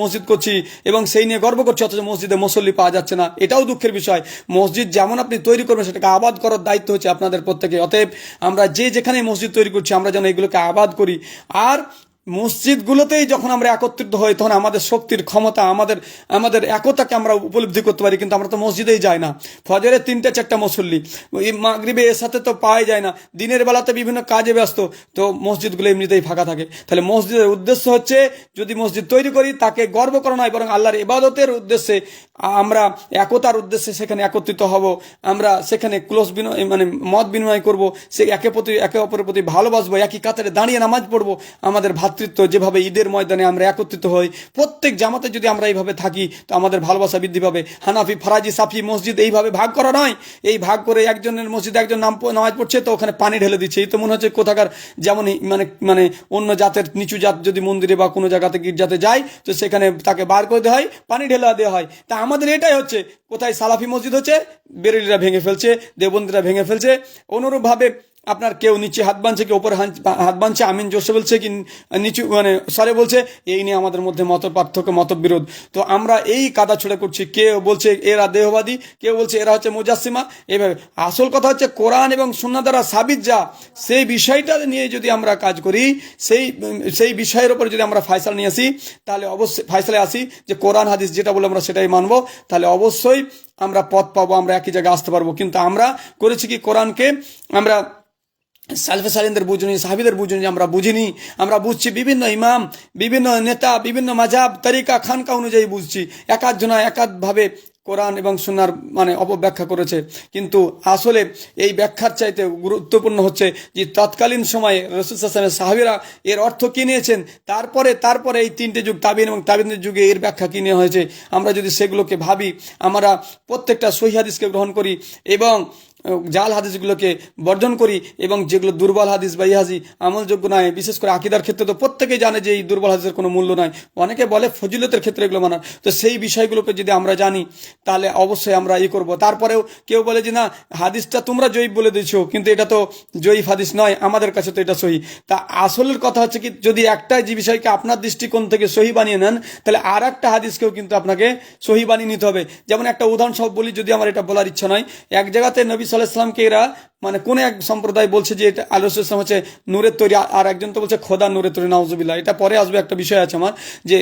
মসজিদ করছি এবং সেই নিয়ে গর্ব করছি, অথচ মসজিদে মুসল্লি পাওয়া যাচ্ছে না। এটাও দুঃখের বিষয়। মসজিদ যেমন আপনি তৈরি করবেন, সেটাকে আবাদ করার দায়িত্ব হচ্ছে আপনাদের প্রত্যেকে। অতএব আমরা যেখানে মসজিদ তৈরি করছি, আমরা যেন এগুলোকে আবাদ করি। আর মসজিদগুলোতেই যখন আমরা একত্রিত হই, তখন আমাদের শক্তির ক্ষমতা, আমাদের একতাকে আমরা উপলব্ধি করতে পারি। কিন্তু আমরা তো মসজিদেই যাই না। ফজরে 3-4টা মুসল্লি, মাগরিবে এর সাথে তো পাওয়াই যায় না, দিনের বেলাতে বিভিন্ন কাজে ব্যস্ত, তো মসজিদগুলো এমনিতেই ফাঁকা থাকে। তাহলে মসজিদের উদ্দেশ্য হচ্ছে, যদি মসজিদ তৈরি করি তাকে গর্ব করা নয়, বরং আল্লাহর ইবাদতের উদ্দেশ্যে, আমরা একতার উদ্দেশ্যে সেখানে একত্রিত হব। আমরা সেখানে মত বিনিময় করব, সে একে অপরের প্রতি ভালোবাসবো, একই কাতারে দাঁড়িয়ে নামাজ পড়বো। আমাদের ভাতৃত্ব যেভাবে ঈদের ময়দানে আমরা একত্রিত হই, প্রত্যেক জামাতে যদি আমরা এইভাবে থাকি, তো আমাদের ভালোবাসা বৃদ্ধি পাবে। হানাফি, ফারাজি, সাফি মসজিদ এইভাবে ভাগ করা নয়। এই ভাগ করে একজনের মসজিদে একজন নামাজ পড়ছে, তো ওখানে পানি ঢেলে দিচ্ছে। এই তো মনে হচ্ছে কোথাকার যেমন অন্য জাতের নিচু জাত যদি মন্দিরে বা কোনো জায়গাতে গির্জাতে যায়, তো সেখানে তাকে বার করে দেওয়া হয়, পানি ঢেলে দেওয়া হয়। তা আমাদের এটাই হচ্ছে, কোথায় সালাফি মসজিদ হচ্ছে, বেরেলিরা ভেঙে ফেলছে, দেওবন্দীরা ভেঙে ফেলছে। অনুরূপভাবে আপনার কেউ নিচে হাত বাঁধছে, কেউ উপরে হাত বাঁধছে, আমিন জোশে বলছে, কি নিচু সরে বলছে। এই নিয়ে আমাদের মধ্যে মতবিরোধ। তো আমরা এই কাদা ছুড়ে করছি। কেউ বলছে এরা দেহবাদী, কেউ বলছে এরা হচ্ছে মুজাসসিমা। এইভাবে আসল কথা হচ্ছে কোরআন এবং সুন্নাহ দ্বারা সাবিত যা, সেই বিষয়টা নিয়ে যদি আমরা কাজ করি, সেই বিষয়ের উপরে যদি আমরা ফয়সালা নিয়ে আসি, তাহলে অবশ্যই ফয়সালায় আসি যে কোরআন হাদিস যেটা বলে আমরা সেটাই মানবো, তাহলে অবশ্যই আমরা পথ পাবো, আমরা একই জায়গায় আসতে পারবো। কিন্তু আমরা করেছি কি, কোরআনকে আমরা সালফে সালিনদের বুঝিনি, সাহাবীদের বুঝিনি, আমরা বুঝিনি। আমরা বুঝছি বিভিন্ন ইমাম, বিভিন্ন নেতা, বিভিন্ন মাযহাব, তরিকা, খানকা অনুযায়ী বুঝছি। একাধজনা একাধভাবে কোরআন এবং সুন্নাহর অপব্যাখ্যা করেছে। কিন্তু আসলে এই ব্যাখ্যার চাইতে গুরুত্বপূর্ণ হচ্ছে যে তৎকালীন সময়ে রাসূল সাল্লাল্লাহু আলাইহি ওয়াসাল্লাম সাহাবীরা এর অর্থ কি নিয়েছেন, তারপরে এই 3টে যুগ, তাবিঈন এবং তাবিঈনদের যুগে এর ব্যাখ্যা কি নেওয়া হয়েছে, আমরা যদি সেগুলোকে ভাবি, আমরা প্রত্যেকটা সহিহ হাদিসকে গ্রহণ করি এবং জাল হাদিসগুলোকে বর্জন করি, এবং যেগুলো দুর্বল হাদিস বা ইহাজি আমলযোগ্য নয়, বিশেষ করে আকীদার ক্ষেত্রে তো প্রত্যেকেই জানে যে এই দুর্বল হাদিসের কোনো মূল্য নাই। অনেকে বলে ফজিলতের ক্ষেত্রে এগুলো মানা। তো সেই বিষয়গুলোকে যদি আমরা জানি, তাহলে অবশ্যই আমরা করব। তারপরেও কেউ বলে যে না, হাদিসটা তোমরা জয়ীফ বলে দিয়েছো, কিন্তু এটা তো জয়ীফ হাদিস নয়, আমাদের কাছে তো এটা সহি। তা আসলের কথা হচ্ছে কি, যদি একটা যে বিষয়কে আপনার দৃষ্টিকোণ থেকে সহি বানিয়ে নেন, তাহলে আর একটা হাদিসকেও কিন্তু আপনাকে সহি বানিয়ে নিতে হবে। যেমন একটা উদাহরণ সব বলি, যদি আমার এটা বলার ইচ্ছা নয়। এক জায়গাতে নবী সাল্লাল্লাহু আলাইহি ওয়াসাল্লামকে এরা মানে কোন এক সম্প্রদায় বলছে যে এটা আল্লাহ রাসূল সাল্লাল্লাহু আলাইহি ওয়াসাল্লাম হচ্ছে নূরের তৈরি, আর একজন তো বলছে খোদা নূরের তৈরি, নাউজুবিল্লাহ। এটা পরে আসবে, একটা বিষয় আছে আমার, যে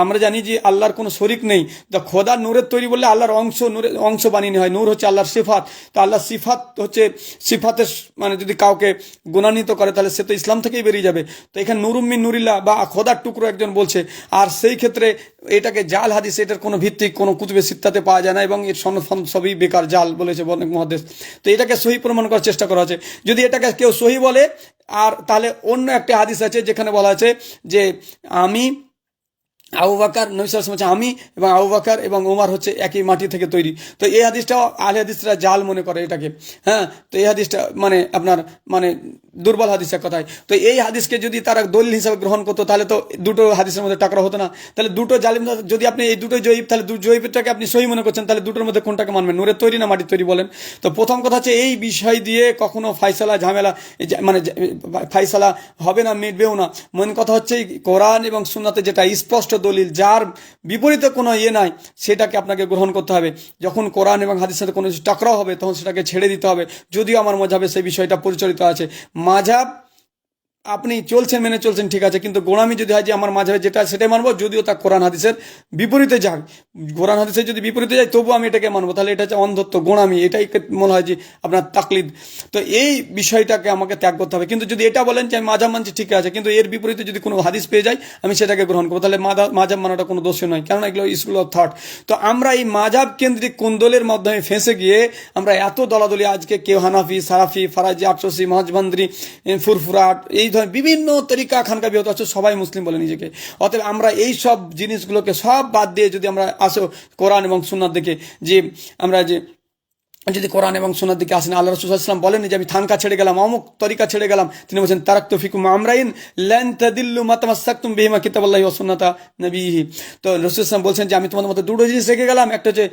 আমরা জানি যে আল্লাহর কোনো শরিক নেই। তো খোদা নূরের তৈরি বললে আল্লাহর নূরের অংশ বানিয়ে নেওয়া হয়। নূর হচ্ছে আল্লাহর সিফাত, তো আল্লাহর সিফাত হচ্ছে সিফাতের মানে যদি কাউকে গুণান্বিত করে তাহলে সে তো ইসলাম থেকেই বেরিয়ে যাবে। তো এখানে নুরুম মিন নুরিল্লাহ বা খোদার টুকরো একজন বলছে, আর সেই ক্ষেত্রে এটাকে জাল হাদিস, এটার কোনো ভিত্তিক কোনো কুতুবে সিত্তাতে পাওয়া যায় না, এবং এর সনদ সবই বেকার, জাল বলেছে অনেক মুহাদ্দিস। তো এটাকে সহি প্রমাণ করার চেষ্টা করা হচ্ছে। যদি এটাকে কেউ সহি বলে, আর তাহলে অন্য একটা হাদিস আছে যেখানে বলা আছে যে আমি আবু বকর, নবী সাল্লাল্লাহু আলাইহি ওয়াসাল্লাম আমি এবং আবু বকর এবং ওমর হচ্ছে একই মাটি থেকে তৈরি। তো এই হাদিসটাও আহলে হাদিসরা জাল মনে করে এটাকে। হ্যাঁ, তো এই হাদিসটা মানে আপনার মানে দুর্বল হাদিস এক কথায়। তো এই হাদিসকে যদি তারা দলিল হিসাবে গ্রহণ করতো তাহলে তো দুটো হাদিসের মধ্যে টাকরা হতো না। তাহলে দুটো জালিম, যদি আপনি এই দুটো জয়ীব, তাহলে জয়ীবটাকে আপনি সহি মনে করছেন, তাহলে দুটোর মধ্যে কোনটাকে মানবেন, নূরের তৈরি না মাটির তৈরি বলেন? তো প্রথম কথা হচ্ছে এই বিষয় দিয়ে কখনো ফাইসালা ঝামেলা মানে ফাইসালা হবে না, মিটবেও না। মেন কথা হচ্ছে কোরআন এবং সুন্নাতে যেটা স্পষ্ট দলিল, যার বিপরীতে কোনো নাই, সেটাকে আপনাকে গ্রহণ করতে হবে। যখন কোরআন এবং হাদিসের সাথে কোনো টাকরাও হবে তখন সেটাকে ছেড়ে দিতে হবে। যদিও আমার মাযহাবে সেই বিষয়টা পরিচালিত আছে। মাযহাব আপনি চলছেন, মেনে চলছেন, ঠিক আছে, কিন্তু গোড়ামি যদি হয় যে আমার মাঝে যেটা সেটাই মানবো, যদিও তা কোরআন হাদিসের বিপরীতে যায়, কোরআন হাদিসের যদি বিপরীতে যায় তবু আমি এটাকে মানবো, তাহলে এটা হচ্ছে অন্ধত্ব, গোড়ামি, এটাই মনে হয় যে আপনার তাকলিদ। তো এই বিষয়টাকে আমাকে ত্যাগ করতে হবে। কিন্তু যদি এটা বলেন যে আমি মাঝাব মানছি, ঠিক আছে, কিন্তু এর বিপরীতে যদি কোনো হাদিস পেয়ে যাই আমি সেটাকে গ্রহণ করবো, তাহলে মাঝাব মানাটা কোনো দোষ নয়, কেননা এগুলো স্কুল অফ থট। তো আমরা এই মাঝাব কেন্দ্রিক কোন্দলের মাধ্যমে ফেঁসে গিয়ে আমরা এত দলাদলি, আজকে কেউ হানাফি, সারাফি, ফারাজি, আফসোসি, মহাজবান্দ্রি, ফুরফুরাট, এই ধরনের বিভিন্ন তরিকা খানকা বিহত আছে, সবাই মুসলিম বলে নিজেকে। অতএব আমরা এই সব জিনিসগুলোকে সব বাদ দিয়ে যদি আমরা আসো কোরআন এবং সুন্নাহর দিকে, যে আমরা যে যদি কোরআন এবং সুন্নাহর দিকে আসেন, আল্লাহ রাসূল সাল্লাল্লাহু আলাইহি ওয়াসাল্লাম বলেন যে আমি থানকা ছেড়ে গেলাম, অমুক তরিকা ছেড়ে গেলাম, তিনি বলেছেন তারাকতু ফিকুম আমরাইন লান তাদিল্লু মা তামাসসাকতুম বিহিমা কিতাবাল্লাহি ওয়া সুন্নাতা নবিহি। তো রাসূল সাল্লাল্লাহু আলাইহি ওয়াসাল্লাম বলছেন যে আমি তোমাদের মধ্যে দুটো জিনিস রেখে গেলাম, একটা হচ্ছে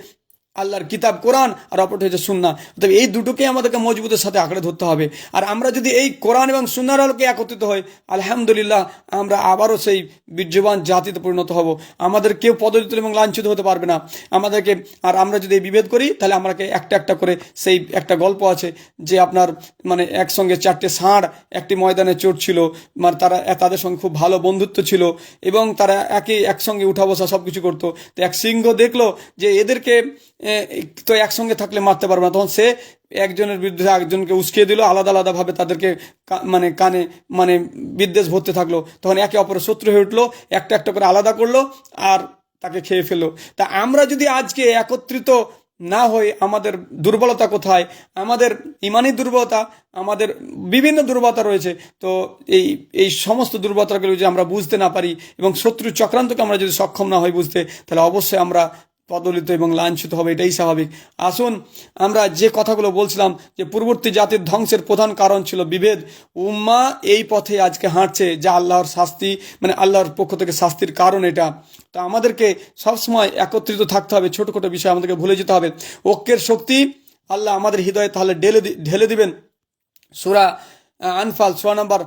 আল্লাহর কিতাব কোরআন, আর অপরটা হচ্ছে সুন্নাহ। তবে এই দুটোকেই আমাদেরকে মজবুতের সাথে আঁকড়ে ধরতে হবে। আর আমরা যদি এই কোরআন এবং সুন্নাহর আলোকে একত্রিত হই, আলহামদুলিল্লাহ আমরা আবারও সেই বীর্যবান জাতিতে পরিণত হব। আমাদের কেউ পদদলিত এবং লাঞ্ছিত হতে পারবে না আমাদেরকে। আর আমরা যদি এই বিভেদ করি তাহলে আমাকে একটা একটা করে, সেই একটা গল্প আছে যে আপনার মানে একসঙ্গে 4টে ষাঁড় একটি ময়দানে চড়ছিল, মানে তাদের সঙ্গে খুব ভালো বন্ধুত্ব ছিল এবং তারা একসঙ্গে উঠা বসা সব কিছু করতো। তো এক সিংহ দেখলো যে এদেরকে তো একসঙ্গে থাকলে মারতে পারবে না, তখন সে একজনের বিরুদ্ধে একজনকে উস্কিয়ে দিল, আলাদা আলাদা ভাবে তাদেরকে মানে কানে মানে বিদ্বেষ ভরতে থাকলো। তখন একে অপরের শত্রু হয়ে উঠলো, একটা একটা করে আলাদা করলো আর তাকে খেয়ে ফেললো। তা আমরা যদি আজকে একত্রিত না হই, আমাদের দুর্বলতা কোথায়? আমাদের ইমানি দুর্বলতা, আমাদের বিভিন্ন দুর্বলতা রয়েছে। তো এই সমস্ত দুর্বলতাগুলো যদি আমরা বুঝতে না পারি এবং শত্রুর চক্রান্তকে আমরা যদি সক্ষম না হই বুঝতে, তাহলে অবশ্যই আমরা পদলিত এবং লাঞ্ছিত হবে, এটাই স্বাভাবিক। আসুন আমরা যে কথাগুলো বলছিলাম যে পূর্ববর্তী জাতির ধ্বংসের প্রধান কারণ ছিল বিভেদ, উম্মাহ এই পথে আজকে হাঁটছে, যা আল্লাহর শাস্তি, মানে আল্লাহর পক্ষ থেকে শাস্তির কারণ এটা। তো আমাদেরকে সবসময় একত্রিত থাকতে হবে, ছোট ছোট বিষয় আমাদেরকে ভুলে যেতে হবে। ঐক্যের শক্তি আল্লাহ আমাদের হৃদয়ে তাহলে ঢেলে দিবেন। সূরা আনফাল 6 নম্বর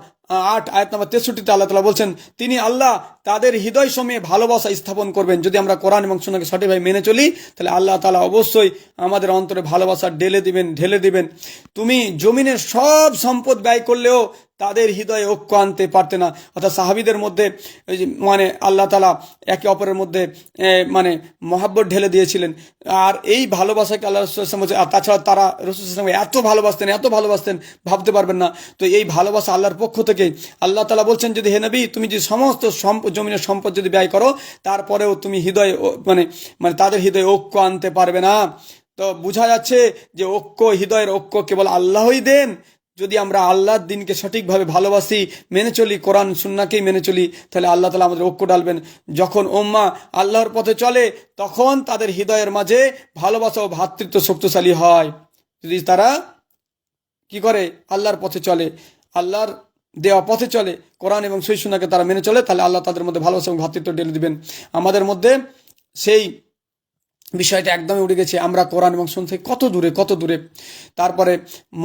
8 আয়াত নম্বর 63-তে আল্লাহ তাআলা বলছেন তিনি আল্লাহ তাদের হৃদয় সময়ে ভালোবাসা স্থাপন করবেন। যদি আমরা কোরআন এবং সুন্নাহকে সঠিকভাবে মেনে চলি তাহলে আল্লাহ তাআলা অবশ্যই আমাদের অন্তরে ভালোবাসা ঢেলে দিবেন। তুমি জমিনের সব সম্পদ ব্যয় করলেও তাদের হৃদয়ে ঐক্য আনতে পারতে না। অর্থাৎ সাহাবীদের মধ্যে মানে আল্লাহ তাআলা একে অপরের মধ্যে মানে মহাব্বত ঢেলে দিয়েছিলেন। আর এই ভালোবাসাকে আল্লাহ রাসূল সাল্লাল্লাহু আলাইহি ওয়াসাল্লাম, তাছাড়া তারা রাসূল সাল্লাল্লাহু আলাইহি ওয়াসাল্লামকে এত ভালোবাসতেন ভাবতে পারবেন না। তো এই ভালোবাসা আল্লাহর পক্ষ থেকে। আল্লাহ তাআলা বলছেন যদি হে নবী তুমি যদি সমস্ত জমিনের সম্পদ যদি ব্যয় করো তারপরেও তুমি হৃদয়ে মানে তাদের হৃদয়ে ঐক্য আনতে পারবে না। তো বোঝা যাচ্ছে যে হৃদয়ের ঐক্য কেবল আল্লাহই দেন। যদি আমরা আল্লাহর দিনকে সঠিকভাবে ভালোবাসি, মেনে চলি, কোরআন সুন্নাহকেই মেনে চলি, তাহলে আল্লাহ তাআলা আমাদের ঐক্য ডালবেন। যখন উম্মাহ আল্লাহর পথে চলে তখন তাদের হৃদয়ের মাঝে ভালোবাসা ও ভ্রাতৃত্ব শক্তিশালী হয়। যদি তারা কি করে আল্লাহর পথে চলে, আল্লাহর দেওয়া পথে চলে, কোরআন এবং সহিহ সুন্নাহকে তারা মেনে চলে, তাহলে আল্লাহ তাদের মধ্যে ভালোবাসা এবং ভ্রাতৃত্ব ঢেলে দিবেন। আমাদের মধ্যে সেই বিষয়টা একদমই উঠে গেছে। আমরা কোরআন এবং সুন্নাহ থেকে কত দূরে। তারপরে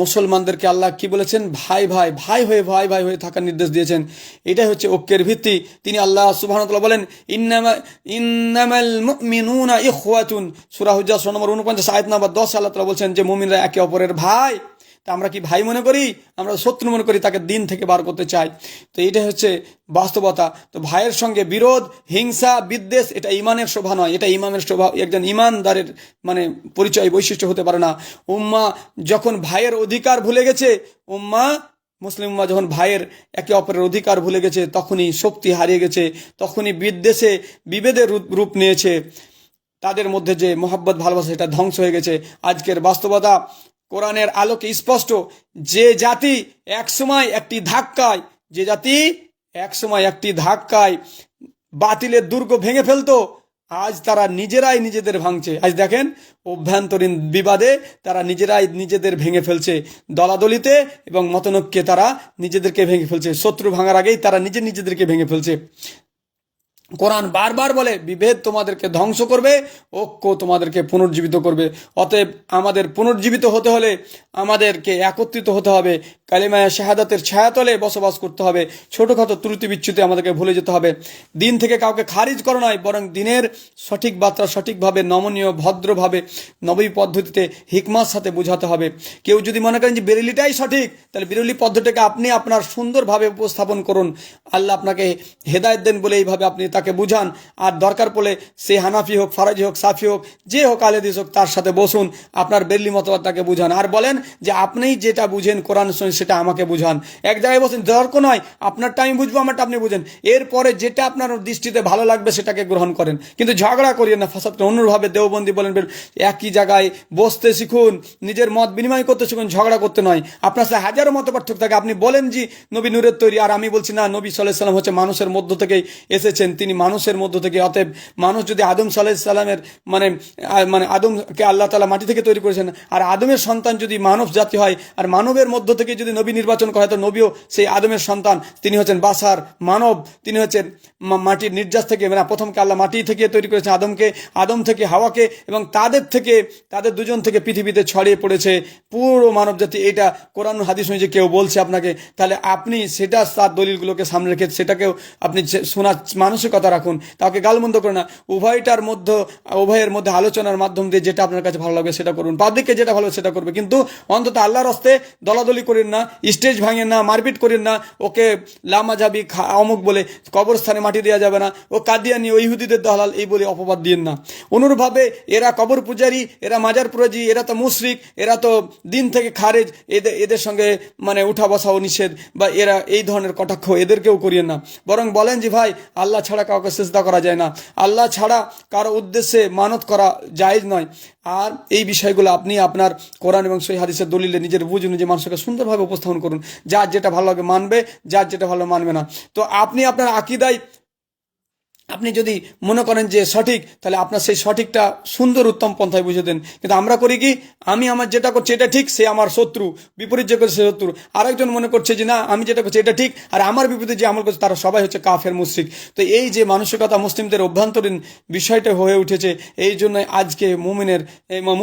মুসলমানদেরকে আল্লাহ কি বলেছেন? ভাই হয়ে থাকার নির্দেশ দিয়েছেন। এটাই হচ্ছে ঐক্যের ভিত্তি। তিনি আল্লাহ সুবহানাহু ওয়া তাআলা বলেন ইন্নামাল মুমিনুনা ইখওয়াতুন, সূরা হুজুরাত 49 আয়াত নম্বর 10 আল্লাহ তাআলা বলছেন যে মুমিনরা একে অপরের ভাই। তা আমরা কি ভাই মনে করি? আমরা শত্রু মনে করি, তাকে দিন থেকে বার করতে চাই। তো এইটা হচ্ছে বাস্তবতা। তো ভাইয়ের সঙ্গে বিরোধ, হিংসা, বিদ্বেষ, এটা ইমানের শোভা নয়, এটা ইমামের শোভা, একজন ইমানদারের মানে পরিচয়, বৈশিষ্ট্য হতে পারে না। উম্মা যখন ভাইয়ের অধিকার ভুলে গেছে, মুসলিম উম্মাহ যখন ভাইয়ের একে অপরের অধিকার ভুলে গেছে, তখনই শক্তি হারিয়ে গেছে, তখনই বিদ্বেষে বিভেদের রূপ নিয়েছে। তাদের মধ্যে যে মোহাব্বত, ভালোবাসা, এটা ধ্বংস হয়ে গেছে। আজকের বাস্তবতা কোরআনের আলোকে স্পষ্ট। যে জাতি একসময় একটি ধাক্কায় বাতিলের দুর্গ ভেঙে ফেলতো, আজ তারা নিজেরাই নিজেদের ভাঙছে। আজ দেখেন, অভ্যন্তরীণ বিবাদে তারা নিজেরাই নিজেদের ভেঙে ফেলছে, দলাদলিতে এবং মতনৈক্যে তারা নিজেদেরকে ভেঙে ফেলছে। শত্রু ভাঙার আগেই তারা নিজেদেরকে ভেঙে ফেলছে। কোরআন বারবার বলে, বিভেদ তোমাদেরকে ধ্বংস করবে, ঐক্য তোমাদেরকে পুনর্জীবিত করবে। অতএব আমাদের পুনর্জীবিত হতে হলে আমাদেরকে একত্রিত হতে হবে, কালিমায়ে শাহাদাতের ছায়াতলে বসবাস করতে হবে। ছোটোখাটো ত্রুটি বিচ্যুতি আমাদেরকে ভুলে যেতে হবে। দিন থেকে কাউকে খারিজ করা নয়, বরং দিনের সঠিক বার্তা সঠিকভাবে, নমনীয়, ভদ্রভাবে, নবী পদ্ধতিতে, হিকমার সাথে বোঝাতে হবে। কেউ যদি মনে করেন যে বেরেলিটাই সঠিক, তাহলে বেরেলি পদ্ধতিটাকে আপনি আপনার সুন্দরভাবে উপস্থাপন করুন। আল্লাহ আপনাকে হেদায়েত দেন বলে এইভাবে আপনি তাকে বুঝান। আর দরকার পড়লে সে হানাফি হোক, ফারাজি হোক, সাফি হোক, যে হোক, আলেদিস হোক, তার সাথে বসুন, আপনার বেরলি মতবাদ তাকে বুঝান। আর বলেন যে আপনিই যেটা বুঝেন কোরআন শুনে সেটা আমাকে বুঝান। এক জায়গায় বসেন, দরকার নয় আপনারটা আমি বুঝবো, আমারটা আপনি বুঝেন। এরপরে যেটা আপনার দৃষ্টিতে ভালো লাগবে সেটাকে গ্রহণ করেন, কিন্তু ঝগড়া করিয়েন না, ফাসাদ করেন। অনুরূপভাবে দেওবন্দি বলেন, একই জায়গায় বসতে শিখুন, নিজের মত বিনিময় করতে শিখুন, ঝগড়া করতে নয়। আপনার সাথে হাজারো মত পার্থক্য থাকে, আপনি বলেন যে নবী নূরের তৈরি, আর আমি বলছি না, নবী সাল্লাল্লাহু আলাইহি সাল্লাম হচ্ছে মানুষের মধ্য থেকেই এসেছেন, তিনি মানুষের মধ্য থেকে। অতএব মানুষ যদি আদম সাল্লাল্লাহু আলাইহি সাল্লামের মানে আদমকে আল্লাহ তাআলা মাটি থেকে তৈরি করেছেন, আর আদমের সন্তান যদি মানব জাতি হয়, আর মানবের মধ্য থেকে যদি নবী নির্বাচন করা হয়, তো নবীও সেই আদমের সন্তান। তিনি হচ্ছেন বাশার, মানব। তিনি হচ্ছেন মাটির নির্যাস থেকে, মানে প্রথমকে আল্লাহ মাটি থেকে তৈরি করেছেন আদম থেকে হাওয়াকে, এবং তাদের দুজন থেকে পৃথিবীতে ছড়িয়ে পড়েছে পুরো মানব জাতি। এটা কোরআন হাদিস অনুযায়ী কেউ বলছে আপনাকে, তাহলে আপনি সেটা তার দলিলগুলোকে সামনে রেখে সেটাকেও আপনি শোনার মানসিকতা রাখুন, তাকে গালমন্দ করে না। উভয়ের মধ্যে আলোচনার মাধ্যম দিয়ে যেটা আপনার কাছে ভালো লাগবে সেটা করুন, পাবলিককে যেটা ভালো সেটা করবে, কিন্তু অন্তত আল্লাহর হস্তে দলাদলি করেন না, স্টেজ ভাঙেন না, মারপিট করেন না। ওকে লামাজাবি অমুক বলে কবরস্থানে মাটি দেওয়া যাবে না, ও কাদিয়ানি, ও ইহুদিদের দলাল, এই বলে অপবাদ দিয়েন না। অনুরূপভাবে এরা কবর পূজারী, এরা মাজার পূজারী, এরা তো মুশরিক, এরা তো দিন থেকে খারেজ, এদের সঙ্গে মানে উঠা বসাও নিষেধ, বা এরা এই ধরনের কটাক্ষ এদেরকেও করিয়েন না। বরং বলেন যে ভাই, আল্লাহ ছাড়া কাউকে সিজদা করা যায় না, আল্লাহ ছাড়া কারো উদ্দেশ্যে মানত করা জায়েজ নয়। আর এই বিষয়গুলো আপনি আপনার কোরআন এবং সহিহ হাদিসের দলিলে নিজের বুঝ অনুযায়ী মানুষকে সুন্দরভাবে উপস্থাপন করুন। যার যেটা ভালো লাগে মানবে, যার যেটা ভালো মানবে না। তো আপনি আপনার আকীদায় আপনি যদি মনে করেন যে সঠিক, তাহলে আপনার সেই সঠিকটা সুন্দর উত্তম পন্থায় বুঝে দেন। কিন্তু আমরা করি কি, আমি আমার যেটা করছি এটা ঠিক, সে আমার শত্রু, বিপরীত যে করছে সে শত্রু। আরেকজন মনে করছে যে না, আমি যেটা করছি এটা ঠিক, আর আমার বিপরীতে যে আমল করছে তারা সবাই হচ্ছে কাফের, মুশরিক। তো এই যে মানসিকতা মুসলিমদের অভ্যন্তরীণ বিষয়টা হয়ে উঠেছে, এই জন্য আজকে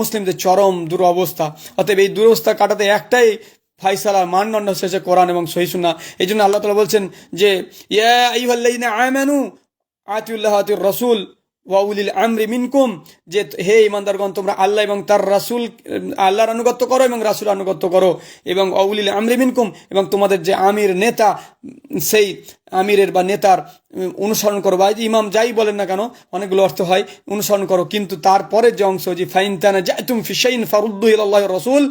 মুসলিমদের চরম দুরবস্থা। অতএব এই দুরবস্থা কাটাতে একটাই ফাইসালা, মানদণ্ড শেষে কোরআন এবং সহিহ সুন্নাহ। এই জন্য আল্লাহ তাআলা বলছেন যে ইয়া আইয়ুহাল্লাযীনা আমানু আতিউল্লাহ আতিউর রাসূল ওয়া উলিল আমরি মিনকুম, যে হে ঈমানদারগণ, তোমরা আল্লাহ এবং তার রাসূল, আল্লাহর আনুগত্য করো এবং রাসূল আনুগত্য করো, এবং ওয়া উলিল আমরি মিনকুম, এবং তোমাদের যে আমির, নেতা, সেই আমিরের বা নেতার অনুসরণ করো। বা ইমাম যাই বলেন না কেন, অনেকগুলো অর্থ হয়, অনুসরণ করো। কিন্তু তারপরের যে অংশ, যে ফাইন তানাজাতুম ফি শাইইন ফারুদ্দু ইলাল্লাহি ওয়া রাসূল,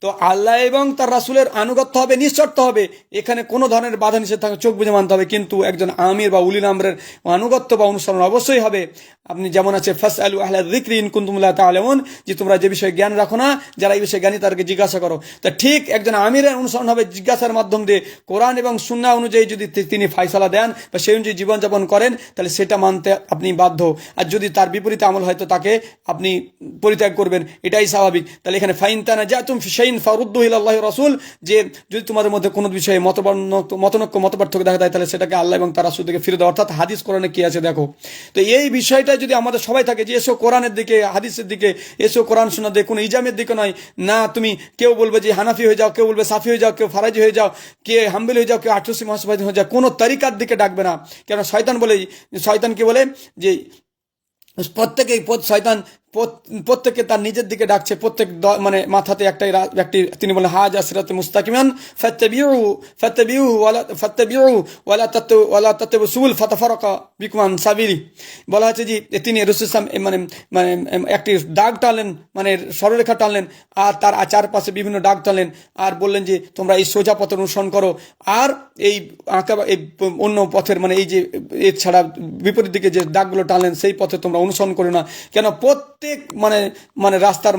তো আল্লাহ এবং তার রাসূলের আনুগত্য হবে, নিঃশর্ত হবে। এখানে কোনো ধরনের বাধা নিষেধ থাকে, চোখ বুঝে মানতে হবে। কিন্তু একজন আমির বা উলিল আমরের আনুগত্য বা অনুসরণ অবশ্যই হবে। আপনি যেমন আছে ফাসআলু আহলা যিকরি ইন কুনতুম লা তা'লামুন, যে তোমরা যে বিষয়ে জ্ঞান রাখো না, যারা এই বিষয়ে জ্ঞানী তাদেরকে জিজ্ঞাসা করো। তা ঠিক একজন আমিরের অনুসরণ হবে জিজ্ঞাসার মাধ্যম দিয়ে। কোরআন এবং সুন্নাহ অনুযায়ী যদি তিনি ফায়সালা দেন বা সেই অনুযায়ী জীবনযাপন করেন, তাহলে সেটা মানতে আপনি বাধ্য। আর যদি তার বিপরীতে আমল হয়, তো তাকে আপনি পরিত্যাগ করবেন, এটাই স্বাভাবিক। তাহলে এখানে ফাইন তানাজাতুম ফি শাইইন ফারুদ্দু ইলাল্লাহি ওয়া রাসূল, যে যদি তোমাদের মধ্যে কোনো বিষয়ে মতপার্থক্য দেখা যায়, তাহলে সেটাকে আল্লাহ এবং তার রাসূল থেকে ফিরে দাও। অর্থাৎ হাদিস কোরআনে কি আছে দেখো। তো এই বিষয়টা যদি আমাদের সবাই থাকে যে এসো কোরআনের দিকে, হাদিসের দিকে এসো, কোরআন শোনা দিয়ে, কোনো ইজামের দিকে নয়। না তুমি কেউ বলবে যে হানাফি হয়ে যাও, কেউ বলবে সাফি হয়ে যাও, কেউ ফারাজি হয়ে যাও, কে হাম্বলি হয়ে যাও, কেউ আটরসি মাসবাদী হয়ে যাও, কোনো তরিকার দিকে ডাকবে না। কেন শয়তান কি বলে যে প্রত্যেকেই শয়তান প্রত্যেককে তার নিজের দিকে ডাকছে, প্রত্যেক মানে মাথাতে একটি তিনি বলেন হাজা সিরাতে মুস্তাকিমান ফাত্তাবিউ ওয়ালা তাত্তাবিউ সুবুল ফাতাফারাকা বিকুম আন সাবিলি। বলা হচ্ছে যে তিনি রাসূল মানে মানে একটি দাগ টানলেন, মানে সরলরেখা টানলেন, আর তার চারপাশে বিভিন্ন দাগ টানলেন, আর বললেন যে তোমরা এই সোজা পথ অনুসরণ করো, আর এই এই অন্য পথের মানে এই যে এছাড়া বিপরীত দিকে যে দাগগুলো টানলেন সেই পথে তোমরা অনুসরণ করো না। কেন প্রত্যেক মানে মানে রাস্তার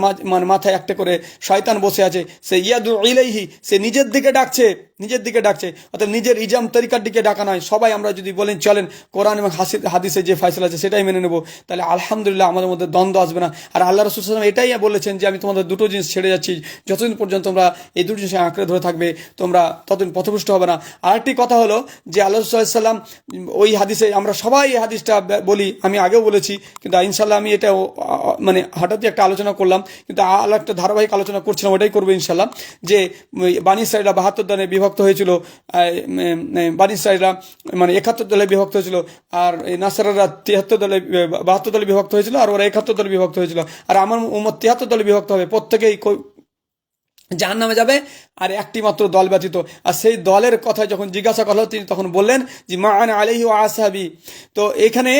মাথায় একটা করে শয়তান বসে আছে, সে ইয়াদু ইলাইহি, সে নিজের দিকে ডাকছে, নিজের দিকে ডাকছে। অর্থাৎ নিজের ইজাম তরিকার দিকে ডাকা নয়। সবাই আমরা যদি বলেন চলেন কোরআন এবং হাদিসে যে ফয়সালা আছে সেটাই মেনে নেব, তাহলে আলহামদুলিল্লাহ আমাদের মধ্যে দ্বন্দ্ব আসবে না। আর আল্লাহ রাসূল সাল্লাল্লাহু আলাইহি ওয়াসাল্লাম এটাই বলেছেন যে আমি তোমাদের দুটো জিনিস ছেড়ে যাচ্ছি, যতদিন পর্যন্ত তোমরা এই দুটো জিনিস আঁকড়ে ধরে থাকবে তোমরা ততদিন পথভ্রষ্ট হবে না। আরেকটি কথা হলো যে আল্লাহ রাসূল সাল্লাল্লাহু আলাইহি ওয়াসাল্লাম ওই হাদিসে, আমরা সবাই এই হাদিসটা বলি, আমি আগেও বলেছি, কিন্তু ইনশাল্লাহ আমি এটা মানে হঠাৎই একটা আলোচনা করলাম, কিন্তু আল্লাহ একটা ধারাবাহিক আলোচনা করছিলাম, ওটাই করবো ইনশাল্লাহ। যে বানী ইসরাঈলরা 72 দলে বিভক্ত হয়েছিল, বানী ইসরাঈলরা মানে 71 দলে বিভক্ত হয়েছিল, আর নাসারারা 73 দলে 72 দলে বিভক্ত হয়েছিল, আর ওরা 71 দলে বিভক্ত হয়েছিল। আর আমার উম্মত 73 দলে বিভক্ত হবে, প্রত্যেকেই জাহান্নামে যাবে, আর একটি মাত্র দল ব্যতীত। আর সেই দলের কথা যখন জিজ্ঞাসা করা হলো তিনি তখন বললেন যে মা আনা আলাইহি ওয়া আসহাবি। তো এখানে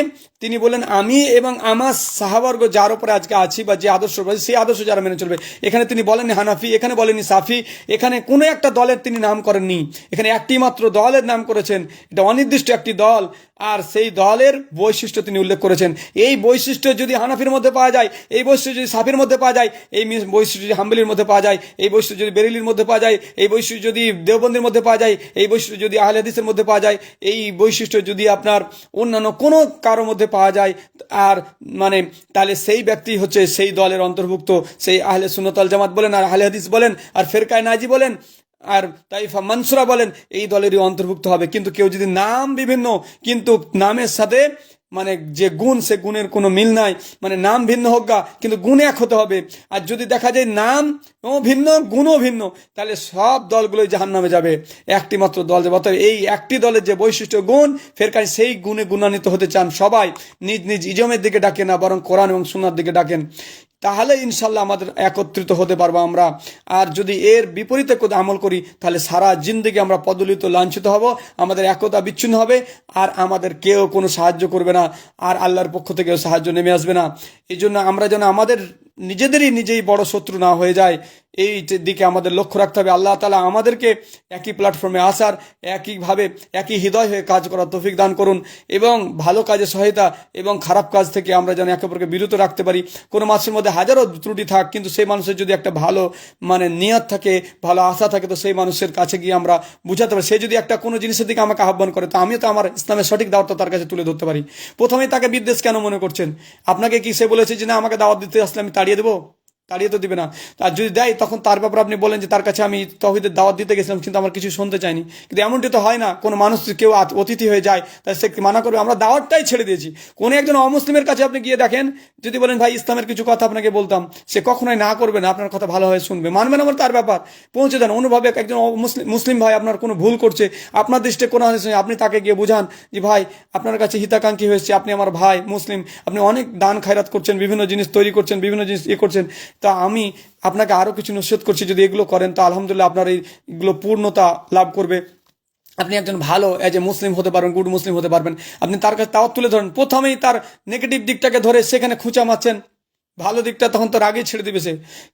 তিনি বললেন আমি এবং আমার সাহাবর্গ যার উপরে আজকে আছি বা যে আদর্শ সেই আদর্শ যারা মেনে চলবে। এখানে তিনি বলেননি হানাফি, এখানে বলেননি সাফি, এখানে কোনো একটা দলের তিনি নাম করেননি, এখানে একটি মাত্র দলের নাম করেছেন, এটা অনির্দিষ্ট একটি দল, আর সেই দলের বৈশিষ্ট্য তিনি উল্লেখ করেছেন। এই বৈশিষ্ট্য যদি হানাফির মধ্যে পাওয়া যায়, এই বৈশিষ্ট্য যদি সাফির মধ্যে পাওয়া যায়, এই বৈশিষ্ট্য যদি হাম্বলির মধ্যে পাওয়া যায়, এই বৈশিষ্ট্য যদি বেরেলির মধ্যে পাওয়া যায়, এই বৈশিষ্ট্য যদি দেওবন্দির মধ্যে পাওয়া যায়, এই বৈশিষ্ট্য যদি আহলে হাদিসের মধ্যে পাওয়া যায়, এই বৈশিষ্ট্য যদি আপনার অন্যান্য কোনো কারোর মধ্যে পাওয়া যায়, আর মানে তাহলে সেই ব্যক্তি হচ্ছে সেই দলের অন্তর্ভুক্ত, সেই আহলে সুন্নাত ওয়াল জামাত বলেন, আর আহলে হাদিস বলেন, আর ফেরকায়ে নাজি বলেন, আর তাইফা মানসুরা বলেন, এই দলেরই অন্তর্ভুক্ত হবে। কিন্তু কেউ যদি নাম বিভিন্ন, কিন্তু নামের সাথে মানে যে গুণ, সে গুণের কোনো মিল নাই, মানে নাম ভিন্ন হোক গা কিন্তু গুণ এক হতে হবে। আর যদি দেখা যায় নাম ভিন্ন গুণও ভিন্ন, তাহলে সব দলগুলোই জাহান্নামে যাবে, একটি মাত্র দল যাবে। অর্থাৎ এই একটি দলের যে বৈশিষ্ট্য গুণ, ফেরকারী সেই গুণে গুণান্বিত হতে চান, সবাই নিজ নিজ ইজমের দিকে ডাকেন না, বরং কোরআন এবং সুন্নাহর দিকে ডাকেন, তাহলে ইনশাল্লাহ আমাদের একত্রিত হতে পারবো আমরা। আর যদি এর বিপরীতে আমল করি তাহলে সারা জিন্দগি আমরা পদলিত লাঞ্ছিত হব, আমাদের একতা বিচ্ছিন্ন হবে, আর আমাদের কেউ কোনো সাহায্য করবে না, আর আল্লাহর পক্ষ থেকেও সাহায্য নেমে আসবে না। এই জন্য আমরা যেন আমাদের নিজেই বড় শত্রু না হয়ে যায়, এই দিকে আমাদের লক্ষ্য রাখতে হবে। আল্লাহ তাআলা আমাদেরকে একই প্ল্যাটফর্মে আসার, একইভাবে একই হৃদয় হয়ে কাজ করার তৌফিক দান করুন, এবং ভালো কাজে সহায়তা এবং খারাপ কাজ থেকে আমরা যেন একে অপরকে বিরত রাখতে পারি। কোনো মানুষের মধ্যে হাজারো ত্রুটি থাক, কিন্তু সেই মানুষের যদি একটা ভালো মানে নিয়ত থাকে, ভালো আশা থাকে, তো সেই মানুষের কাছে গিয়ে আমরা বুঝাতে পারি। সে যদি একটা কোনো জিনিসের দিকে আমাকে আহ্বান করে, তো আমিও তো আমার ইসলামের সঠিক দাওয়াতটা তার কাছে তুলে ধরতে পারি। প্রথমেই তাকে বিদ্বেষ কেন মনে করছেন? আপনাকে কি সে বলেছে যে না আমাকে দাওয়াত দিতে আসলে আমি তাড়িয়ে দেবো? তাড়িয়ে তো দিবে না। আর যদি দেয় তখন তার ব্যাপারে আপনি বলেন যে তার কাছে আমি তাওহীদের দাওয়াত দিতে গেছিলাম কিন্তু আমার কিছু শুনতে চাইনি। কিন্তু এমনটি তো হয় না, কোনো মানুষ কেউ অতিথি হয়ে যায় তাই সে মানা করবে, আমরা দাওয়াতটাই ছেড়ে দিয়েছি। কোনো একজন অমুসলিমের কাছে আপনি গিয়ে দেখেন, যদি বলেন ভাই ইসলামের কিছু কথা আপনাকে বলতাম, সে কখনোই না করবে না, আপনার কথা ভালোভাবে শুনবে, মানবে না, আমার তার ব্যাপার, পৌঁছে দেন। অনুভাবে একজন মুসলিম ভাই আপনার কোনো ভুল করছে, আপনার দৃষ্টিতে কোনো আপনি তাকে গিয়ে বুঝান যে ভাই আপনার কাছে হিতাকাঙ্ক্ষী হয়েছে, আপনি আমার ভাই মুসলিম, আপনি অনেক দান খায়রাত করছেন, বিভিন্ন জিনিস তৈরি করছেন, বিভিন্ন জিনিস করছেন, তা আমি আপনাকে আরো কিছু নসিহত করছি, যদি এগুলো করেন তো আলহামদুলিল্লাহ আপনার এইগুলো পূর্ণতা লাভ করবে, আপনি একজন ভালো এজ এ মুসলিম হতে পারবেন, গুড মুসলিম হতে পারবেন। আপনি তার কাছে দাওয়াত তুলে ধরেন, প্রথমেই তার নেগেটিভ দিকটাকে ধরে সেখানে খুঁচা মারছেন, ভালো দিকটা তখন তো আগেই ছেড়ে দিবে সে।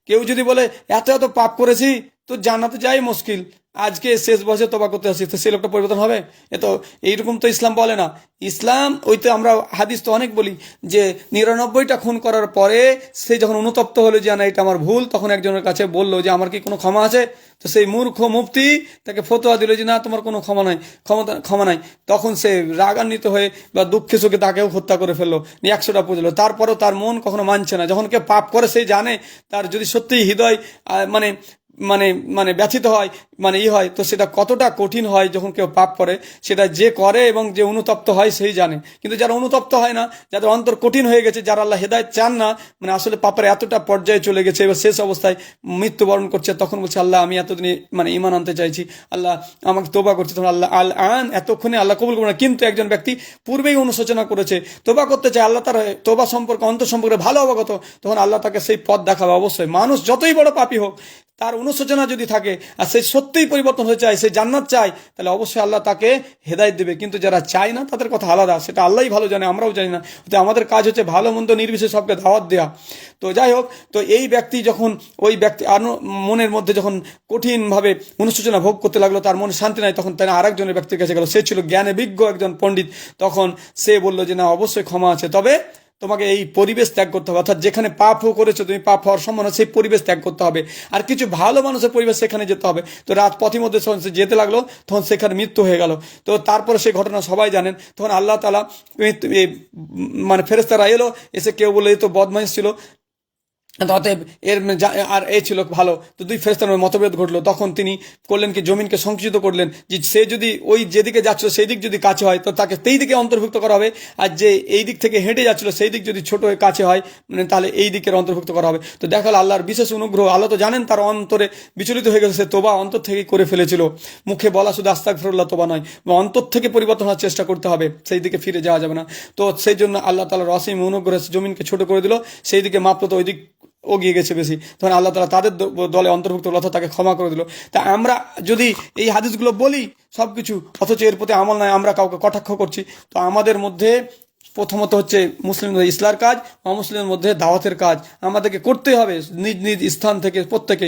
কেউ যদি বলে এত এত পাপ করেছি তো জানাতে যাই মুশকিল, আজকে শেষ বছর তবা করতে আসছি, তো সেই লোকটা পরিবর্তন হবে? এ তো এইরকম তো ইসলাম বলে না। ইসলাম ওই তো আমরা হাদিস তো অনেক বলি যে 99টা খুন করার পরে সে যখন অনুতপ্ত হলো যে না এটা আমার ভুল, তখন একজনের কাছে বললো যে আমার কি কোনো ক্ষমা আছে? তো সেই মূর্খ মুফতি তাকে ফতোয়া দিল যে না তোমার কোনো ক্ষমা নাই। তখন সে রাগান্বিত হয়ে বা দুঃখে সুখে তাকেও হত্যা করে ফেললো, 100টা পুজলো। তারপরেও তার মন কখনো মানছে না। যখন কেউ পাপ করে সে জানে, তার যদি সত্যিই হৃদয় মানে মানে মানে ব্যথিত হয়, মানে হয়, তো সেটা কতটা কঠিন হয় যখন কেউ পাপ করে, সেটা যে করে এবং যে অনুতপ্ত হয় সেই জানে। কিন্তু যারা অনুতপ্ত হয় না, যাদের অন্তর কঠিন হয়ে গেছে, যারা আল্লাহ হেদায়েত চান না, মানে আসলে পাপের এতটা পর্যায়ে চলে গেছে, এবার শেষ অবস্থায় মৃত্যুবরণ করছে, তখন বলছে আল্লাহ আমি এতদিন মানে ইমান আনতে চাইছি, আল্লাহ আমাকে তোবা করছে, তখন আল্লাহ এতক্ষণে আল্লাহ কবুল করবে না। কিন্তু একজন ব্যক্তি পূর্বেই অনুশোচনা করেছে, তোবা করতে চায়, আল্লাহ তার তোবা সম্পর্কে অন্তর সম্পর্কে ভালো অবগত, তখন আল্লাহ তাকে সেই পথ দেখাবে। অবশ্যই মানুষ যতই বড় পাপী হোক, তার অনুশোচনা যদি থাকে আর সে সত্যিই পরিবর্তন হতে চায়, সে জান্নাত চায়, তাহলে অবশ্যই আল্লাহ তাকে হেদায়েত দেবে। কিন্তু যারা চায় না তাদের কথা আলাদা, সেটা আল্লাহই ভালো জানে, আমরাও জানি না। তো আমাদের কাজ হচ্ছে ভালো মন্দ নির্বিশেষে সবকে দাওয়াত দেওয়া। তো যাই হোক, তো এই ব্যক্তি যখন ওই ব্যক্তি মনের মধ্যে যখন কঠিনভাবে অনুশোচনা ভোগ করতে লাগলো, তার মনে শান্তি নাই, তখন তারা আরেকজনের ব্যক্তির কাছে গেল, সে ছিল জ্ঞানে বিজ্ঞ একজন পণ্ডিত। তখন সে বলল যে না, অবশ্যই ক্ষমা আছে, তবে তোমাকে এই পরিবেশ ত্যাগ করতে হবে, অর্থাৎ যেখানে পাপও করেছো তুমি, পাপ হওয়ার সম্ভাবনা, সেই পরিবেশ ত্যাগ করতে হবে, আর কিছু ভালো মানুষের পরিবেশ সেখানে যেতে হবে। তো রাত পথের মধ্যে যখন সে যেতে লাগলো, তখন সেখানে মৃত্যু হয়ে গেল। তো তারপরে সেই ঘটনা সবাই জানেন। তখন আল্লাহ তাআলা মানে ফেরেশতারা এলো, এসে কেউ বলে তো বদমাইশ ছিল, অতএব এর আর এ ছিল ভালো। তো দুই ফেরেশতার মতভেদ ঘটলো। তখন তিনি করলেন কি, জমিনকে সংকুচিত করলেন, যে সে যদি ওই যেদিকে যাচ্ছিল সেই দিক যদি কাছে হয় তো তাকে সেই দিকে অন্তর্ভুক্ত করা হবে, আর যে এই দিক থেকে হেঁটে যাচ্ছিল সেই দিক যদি ছোট হয়ে কাছে হয়, মানে তাহলে এই দিকের অন্তর্ভুক্ত করা হবে। তো দেখাল আল্লাহর বিশেষ অনুগ্রহ। আল্লাহ তো জানেন তার অন্তরে বিচলিত হয়ে গেছে, সে তোবা অন্তর থেকেই করে ফেলেছিল। মুখে বলা শুধু আস্তাগফিরুল্লাহ তোবা নয়, অন্তর থেকে পরিবর্তন হওয়ার চেষ্টা করতে হবে, সেই দিকে ফিরে যাওয়া যাবে না। তো সেই জন্য আল্লাহ তাআলার অসীম অনুগ্রহ জমিনকে ছোট করে দিল, সেই দিকে মাপতো তো ওই দিক ও গিয়ে গেছে বেশি, তখন আল্লাহ তাআলা তাদের দলে অন্তর্ভুক্ত হলো, অর্থাৎ তাকে ক্ষমা করে দিল। তা আমরা যদি এই হাদিসগুলো বলি সব কিছু, অথচ এর প্রতি আমল নয়, আমরা কাউকে কটাক্ষ করছি, তো আমাদের মধ্যে প্রথমত হচ্ছে মুসলিমদের ইসলার কাজ, অমুসলিমের মধ্যে দাওয়াতের কাজ আমাদেরকে করতেই হবে নিজ নিজ স্থান থেকে প্রত্যেকে।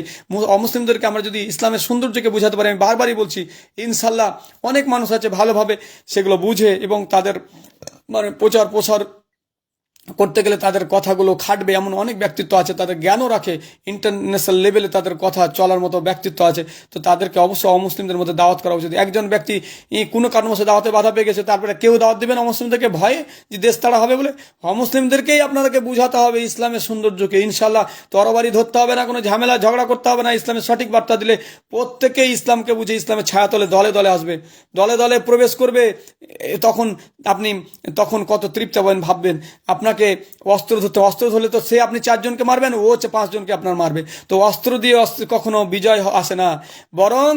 অমুসলিমদেরকে আমরা যদি ইসলামের সৌন্দর্যকে বোঝাতে পারি, আমি বারবারই বলছি, ইনশাল্লাহ অনেক মানুষ আছে ভালোভাবে সেগুলো বুঝে এবং তাদের মানে প্রচার প্রসার করতে গেলে তাদের কথাগুলো খাটবে, এমন অনেক ব্যক্তিত্ব আছে, তাদের জ্ঞানও রাখে, ইন্টারন্যাশনাল লেভেলে তাদের কথা চলার মতো ব্যক্তিত্ব আছে। তো তাদেরকে অবশ্যই অমুসলিমদের মধ্যে দাওয়াত করা উচিত। একজন ব্যক্তি কোনো কারণবশত দাওয়াতে বাধা পেয়ে গেছে, তারপরে কেউ দাওয়াত দেবেন অমুসলিমদেরকে ভয়ে যে দেশ তাড়া হবে বলে? অমুসলিমদেরকেই আপনাদেরকে বুঝাতে হবে ইসলামের সৌন্দর্যকে। ইনশাল্লাহ তরবারি ধরতে হবে না, কোনো ঝামেলা ঝগড়া করতে হবে না। ইসলামের সঠিক বার্তা দিলে প্রত্যেকেই ইসলামকে বুঝে ইসলামের ছায়াতলে দলে দলে আসবে, দলে দলে প্রবেশ করবে। তখন আপনি কত তৃপ্ত হবেন ভাববেন। আপনাকে অস্ত্র ধরলে তো সে আপনি 4 জনকে মারবেন, ও 5 জনকে আপনার মারবে। তো অস্ত্র দিয়ে কখনো বিজয় আসে না, বরং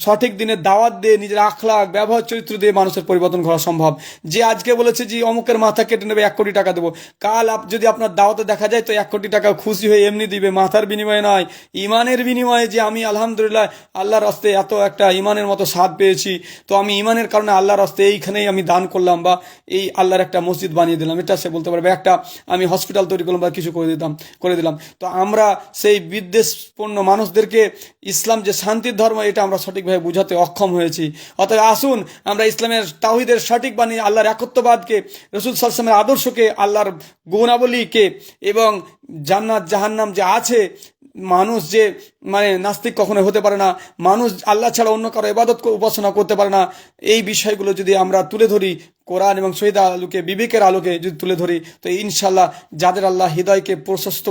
সঠিক দিনের দাওয়াত দিয়ে, নিজের আখলাক ব্যবহার চরিত্র দিয়ে মানুষের পরিবর্তন করা সম্ভব। যে আজকে বলেছে যে অমুকের মাথা কেটে নেবে 1 কোটি টাকা দেবো, কাল যদি আপনার দাওয়াতে দেখা যায় তো 1 কোটি টাকা খুশি হয়ে এমনি দিবে, মাথার বিনিময়ে নয়, ইমানের বিনিময়ে। যে আমি আলহামদুলিল্লাহ আল্লাহর রাস্তে এত একটা ইমানের মতো স্বাদ পেয়েছি, তো আমি ইমানের কারণে আল্লাহর রাস্তে এইখানেই আমি দান করলাম, বা এই আল্লাহর একটা মসজিদ বানিয়ে দিলাম, এটা সে বলতে পারবে। একটা আমি হসপিটাল তৈরি করলাম বা কিছু করে দিলাম। তো আমরা সেই বিদ্বেষপূর্ণ মানুষদেরকে ইসলাম যে শান্তির ধর্ম, এটা আমরা সঠিকভাবে বুঝাতে অক্ষম হয়েছি। অতএব আসুন আমরা ইসলামের তাওহীদের সঠিক বাণী, আল্লাহর একত্ববাদকে, রাসূল সাল্লাল্লাহু আলাইহি ওয়াসাল্লামের আদর্শকে, আল্লাহর গুণাবলীকে এবং জান্নাত জাহান্নাম যে আছে, মানুষ যে মানে নাস্তিক কখনো হতে পারে না, মানুষ আল্লাহ ছাড়া অন্য কারো ইবাদত উপাসনা করতে পারে না, এই বিষয়গুলো যদি আমরা তুলে ধরি কোরআন এবং শহীদ আলোকে, বিবেকের আলোকে যদি তুলে ধরি, তো ইনশাল্লাহ যাদের আল্লাহ হৃদয়কে প্রশস্ত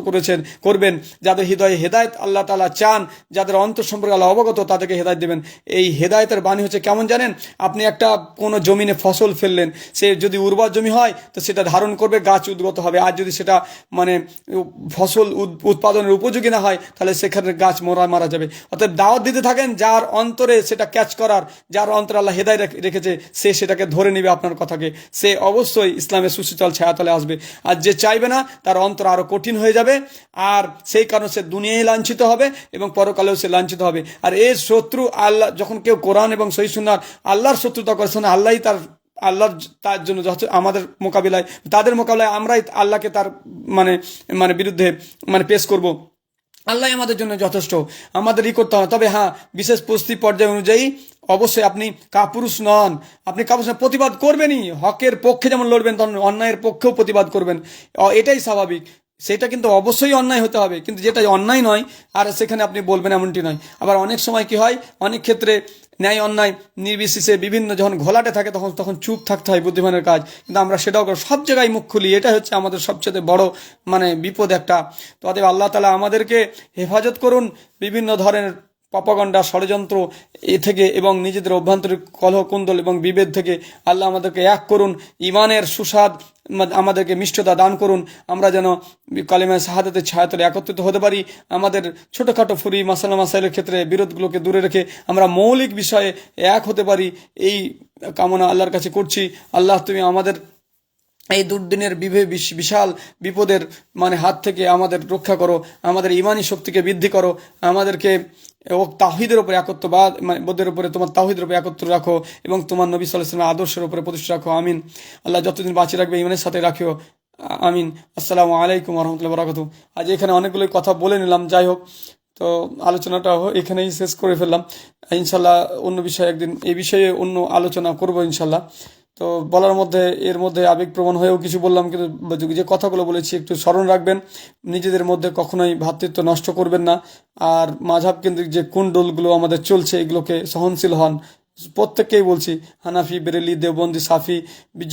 করবেন, যাদের হৃদয়ে হেদায়েত আল্লাহ তাআলা চান, যাদের অন্তর সম্পর্কে আল্লাহ অবগত, তাদেরকে হেদায়েত দেবেন। এই হেদায়েতের বাণী হচ্ছে কেমন জানেন? আপনি একটা কোনো জমিনে ফসল ফেললেন, সে যদি উর্বর জমি হয় তো সেটা ধারণ করবে, গাছ উদ্গত হবে। আর যদি সেটা মানে ফসল উৎপাদনের উপযোগী না হয়, তাহলে সেখানে গাছ মারা যাবে। অর্থাৎ দাওয়াত দিতে থাকেন, যার অন্তরে সেটা ক্যাচ করার, যার অন্তরে আল্লাহ হেদায়েত রেখেছে, সে সেটাকে ধরে নেবে আপনার কথাকে, সে অবশ্যই ইসলামের সুশীতল ছায়াতলে আসবে। আর যে চাইবে না, তার অন্তর আরো কঠিন হয়ে যাবে, আর সেই কারণে সে দুনিয়ায় লাঞ্ছিত হবে এবং পরকালেও সে লাঞ্ছিত হবে। আর এর শত্রু আল্লাহ। যখন কেউ কোরআন এবং সহিহ সুন্নাহর আল্লাহর শত্রুতা করে, আল্লাহই তার জন্য আমাদের মোকাবিলায়, তাদের মোকাবিলায় আমরাই আল্লাহকে তার মানে বিরুদ্ধে মানে পেশ করব। আল্লাহ আমাদের জন্য যথেষ্ট, আমাদেরই করতে হবে। তবে হ্যাঁ, বিশেষ পরিস্থিতি পর্যায় অনুযায়ী অবশ্যই আপনি কাপুরুষ নন, আপনি কাপুরুষ প্রতিবাদ করবেনই। হকের পক্ষে যেমন লড়বেন, তখন অন্যায়ের পক্ষেও প্রতিবাদ করবেন, এটাই স্বাভাবিক। সেটা কিন্তু অবশ্যই অন্যায় হতে হবে, কিন্তু যেটা অন্যায় নয় আর সেখানে আপনি বলবেন এমনটি নয়। আবার অনেক সময় কি হয়, অনেক ক্ষেত্রে ন্যায় অন্যায় নির্বিশেষে বিভিন্ন যখন ঘোলাটে থাকে, তখন চুপ থাকতে হয়, বুদ্ধিমানের কাজ। কিন্তু আমরা সেটাও সব জায়গায় মুখ খুলি, এটা হচ্ছে আমাদের সবচেয়ে বড় মানে বিপদ একটা। তো অতএব আল্লাহ তাআলা আমাদেরকে হেফাজত করুন বিভিন্ন ধরনের প্রপাগান্ডা ষড়যন্ত্র এ থেকে এবং নিজেদের অভ্যন্তরীণ কলহ কুন্দল এবং বিভেদ থেকে আল্লাহ আমাদেরকে এক করুন, ইমানের সুস্বাদ আমাদেরকে মিষ্টতা দান করুন, আমরা যেন কালিমা শাহাদাতের ছায়াতলে একত্রিত হতে পারি, আমাদের ছোটোখাটো ফুরি মাসালা মাসাইলের ক্ষেত্রে বিরোধগুলোকে দূরে রেখে আমরা মৌলিক বিষয়ে এক হতে পারি, এই কামনা আল্লাহর কাছে করছি। আল্লাহ তুমি আমাদের এই দুর্দিনের বিশাল বিপদের হাত থেকে আমাদের রক্ষা করো, আমাদের ইমানি শক্তিকে বৃদ্ধি করো, আমাদেরকে তাওহীদের উপরে একত্রবাদ বোধের উপরে তোমার তাওহীদের উপরে একত্র রাখো এবং তোমার নবী সাল্লাল্লাহু আলাইহি ওয়াসাল্লামের আদর্শের উপরে প্রতিষ্ঠা রাখো। আমিন। আল্লাহ যতদিন বাঁচিয়ে রাখবে ইমানের সাথে রাখিও। আমিন। আসসালামু আলাইকুম ওয়া রাহমাতুল্লাহি ওয়া বারাকাতুহু। আজ এখানে অনেকগুলো কথা বলে নিলাম, যাই হোক, তো আলোচনাটা এখানেই শেষ করে ফেললাম। ইনশাল্লাহ অন্য বিষয়ে একদিন এই বিষয়ে অন্য আলোচনা করব ইনশাল্লাহ। তো বলার মধ্যে এর মধ্যে আবেগপ্রবণ হয়েও কিছু বললাম, কিন্তু যে কথাগুলো বলেছি একটু স্মরণ রাখবেন, নিজেদের মধ্যে কখনোই ভ্রাতৃত্ব নষ্ট করবেন না। আর মাযহাব কেন্দ্রিক যে কুণ্ডলগুলো আমাদের চলছে এগুলোকে সহনশীল হন, প্রত্যেককেই বলছি, হানাফি, বেরেলি, দেওবন্দি, সাফি,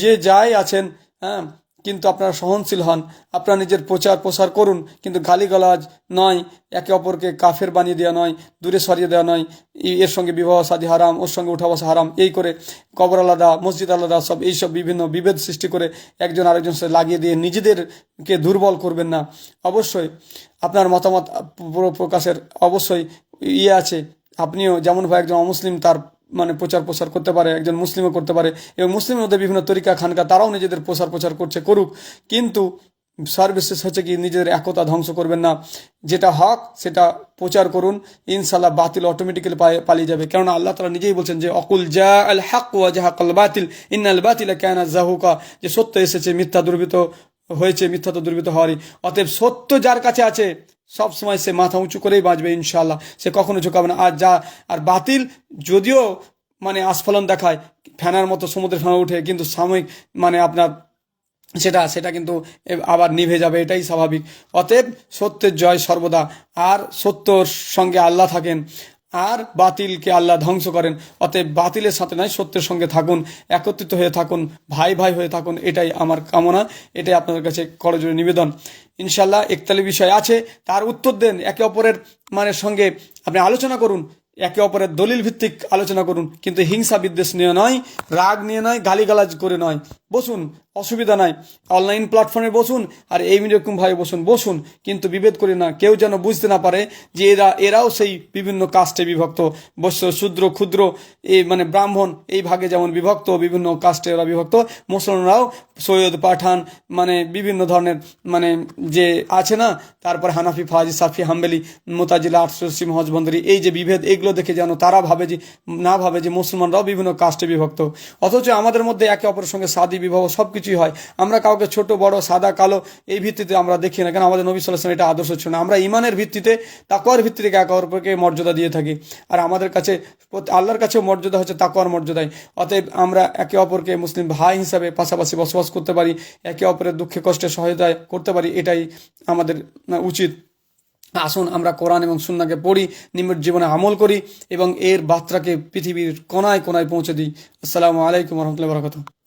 যে যাই আছেন, হ্যাঁ, কিন্তু আপনারা সহনশীল হন, আপনারা নিজের প্রসার করুন, কিন্তু গালিগালাজ নয়, একে অপরকে কাফের বানিয়ে দেওয়া নয়, দূরে সরিয়ে দেওয়া নয়, এর সঙ্গে বিবাহ শাদী হারাম, ওর সঙ্গে উঠা বসা হারাম, এই করে কবর আলাদা, মসজিদ আলাদা, সব এইসব বিভিন্ন বিভেদ সৃষ্টি করে একজন আরেকজনের সাথে লাগিয়ে দিয়ে নিজেদেরকে দুর্বল করবেন না। অবশ্যই আপনার মতামত প্রকাশের অবশ্যই আছে, আপনিও যেমন একজন অমুসলিম তার প্রচার করতে পারে, একজন মুসলিমও করতে পারে, এবং মুসলিমের মধ্যে বিভিন্ন তরিকা খানকা তারাও নিজেদের প্রচার করুক, কিন্তু সর্বশেষ হচ্ছে কি নিজেদের একতা ধ্বংস করবেন না, যেটা হক সেটা প্রচার করুন, ইনশাল্লাহ বাতিল অটোমেটিক্যালি পালিয়ে যাবে। কেননা আল্লাহ তাআলা নিজেই বলছেন যে অকুল জা আল হক ওয়া জাহাকাল বাতিল ইন্নাল বাতিলা কানা যাহুকা, যে সত্য এসেছে, মিথ্যা দুর্বৃত হয়েছে, মিথ্যা তো দুর্বৃত হওয়ারই। অতএব সত্য যার কাছে আছে সব সময় সে মাথা উঁচু করেই বাঁচবে ইনশাআল্লাহ, সে কখনো ঝুঁকাবে না। আর বাতিল যদিও আস্ফলন দেখায়, ফ্যানার মতো সমুদ্রের ফেনা উঠে, কিন্তু সাময়িক আপনার সেটা কিন্তু আবার নিভে যাবে, এটাই স্বাভাবিক। অতএব সত্যের জয় সর্বদা, আর সত্যর সঙ্গে আল্লাহ থাকেন, আর বাতিলকে আল্লাহ ধ্বংস করেন। অতএব বাতিলের সাথে নয়, সত্যের সঙ্গে থাকুন, একত্রিত হয়ে থাকুন, ভাই ভাই হয়ে থাকুন, এটাই আমার কামনা, এটাই আপনাদের কাছে করজোড়ে নিবেদন। ইনশাল্লাহ 41 বিষয় আছে, তার উত্তর দেন, একে অপরের সঙ্গে আপনি আলোচনা করুন, একে অপরের দলিল ভিত্তিক আলোচনা করুন, কিন্তু হিংসা বিদ্বেষ নিয়ে নয়, রাগ নিয়ে নয়, গালিগালাজ করে নয়। বসুন, অসুবিধা নাই, অনলাইন প্ল্যাটফর্মে বসুন, আর এইরকম ভাবে বসুন, কিন্তু বিভেদ করে না। কেউ যেন বুঝতে না পারে যে এরাও সেই বিভিন্ন কাস্টে বিভক্ত, বৈশ্য, শূদ্র, ক্ষুদ্র, এই ব্রাহ্মণ, এই ভাগে যেমন বিভক্ত, বিভিন্ন কাস্টে ওরা বিভক্ত, মুসলমানরাও সৈয়দ, পাঠান, বিভিন্ন ধরনের যে আছে না, তারপর হানাফি, ফাজি, সাফি, হাম্বেলি, মুতাজিলা, আটশি, হজবন্দরি, এই যে বিভেদ, এইগুলো দেখে যেন তারা ভাবে যে মুসলমানরাও বিভিন্ন কাস্টে বিভক্ত। অথচ আমাদের মধ্যে একে অপরের সঙ্গে সাদি বিবাহ সবকিছুই হয়। আমরা কাউকে ছোট বড়, সাদা কালো এই ভিত্তিতে আমরা দেখি না, কেন আমাদের নবী সাল্লাল্লাহু আলাইহি ওয়াসাল্লাম এটা আদর্শ ছিল না। আমরা ইমানের ভিত্তিতে, তাকওয়ার ভিত্তিতে একে অপরকে মর্যাদা দিয়ে থাকি, আর আমাদের কাছে আল্লাহর কাছেও মর্যাদা হচ্ছে তাকওয়ার মর্যাদায়। অতএব আমরা একে অপরকে মুসলিম ভাই হিসাবে পাশাপাশি বসবাস করতে পারি, একে অপরের দুঃখে কষ্টে সহায়তা করতে পারি, এটাই আমাদের উচিত। আসুন আমরা কোরআন এবং সুন্নাহকে পড়ি, নিম্ন জীবনে আমল করি, এবং এর বার্তাকে পৃথিবীর কোনায় কোনায় পৌঁছে দিই। আসসালামু আলাইকুম ওয়া রাহমাতুল্লাহি ওয়া বারাকাতুহু।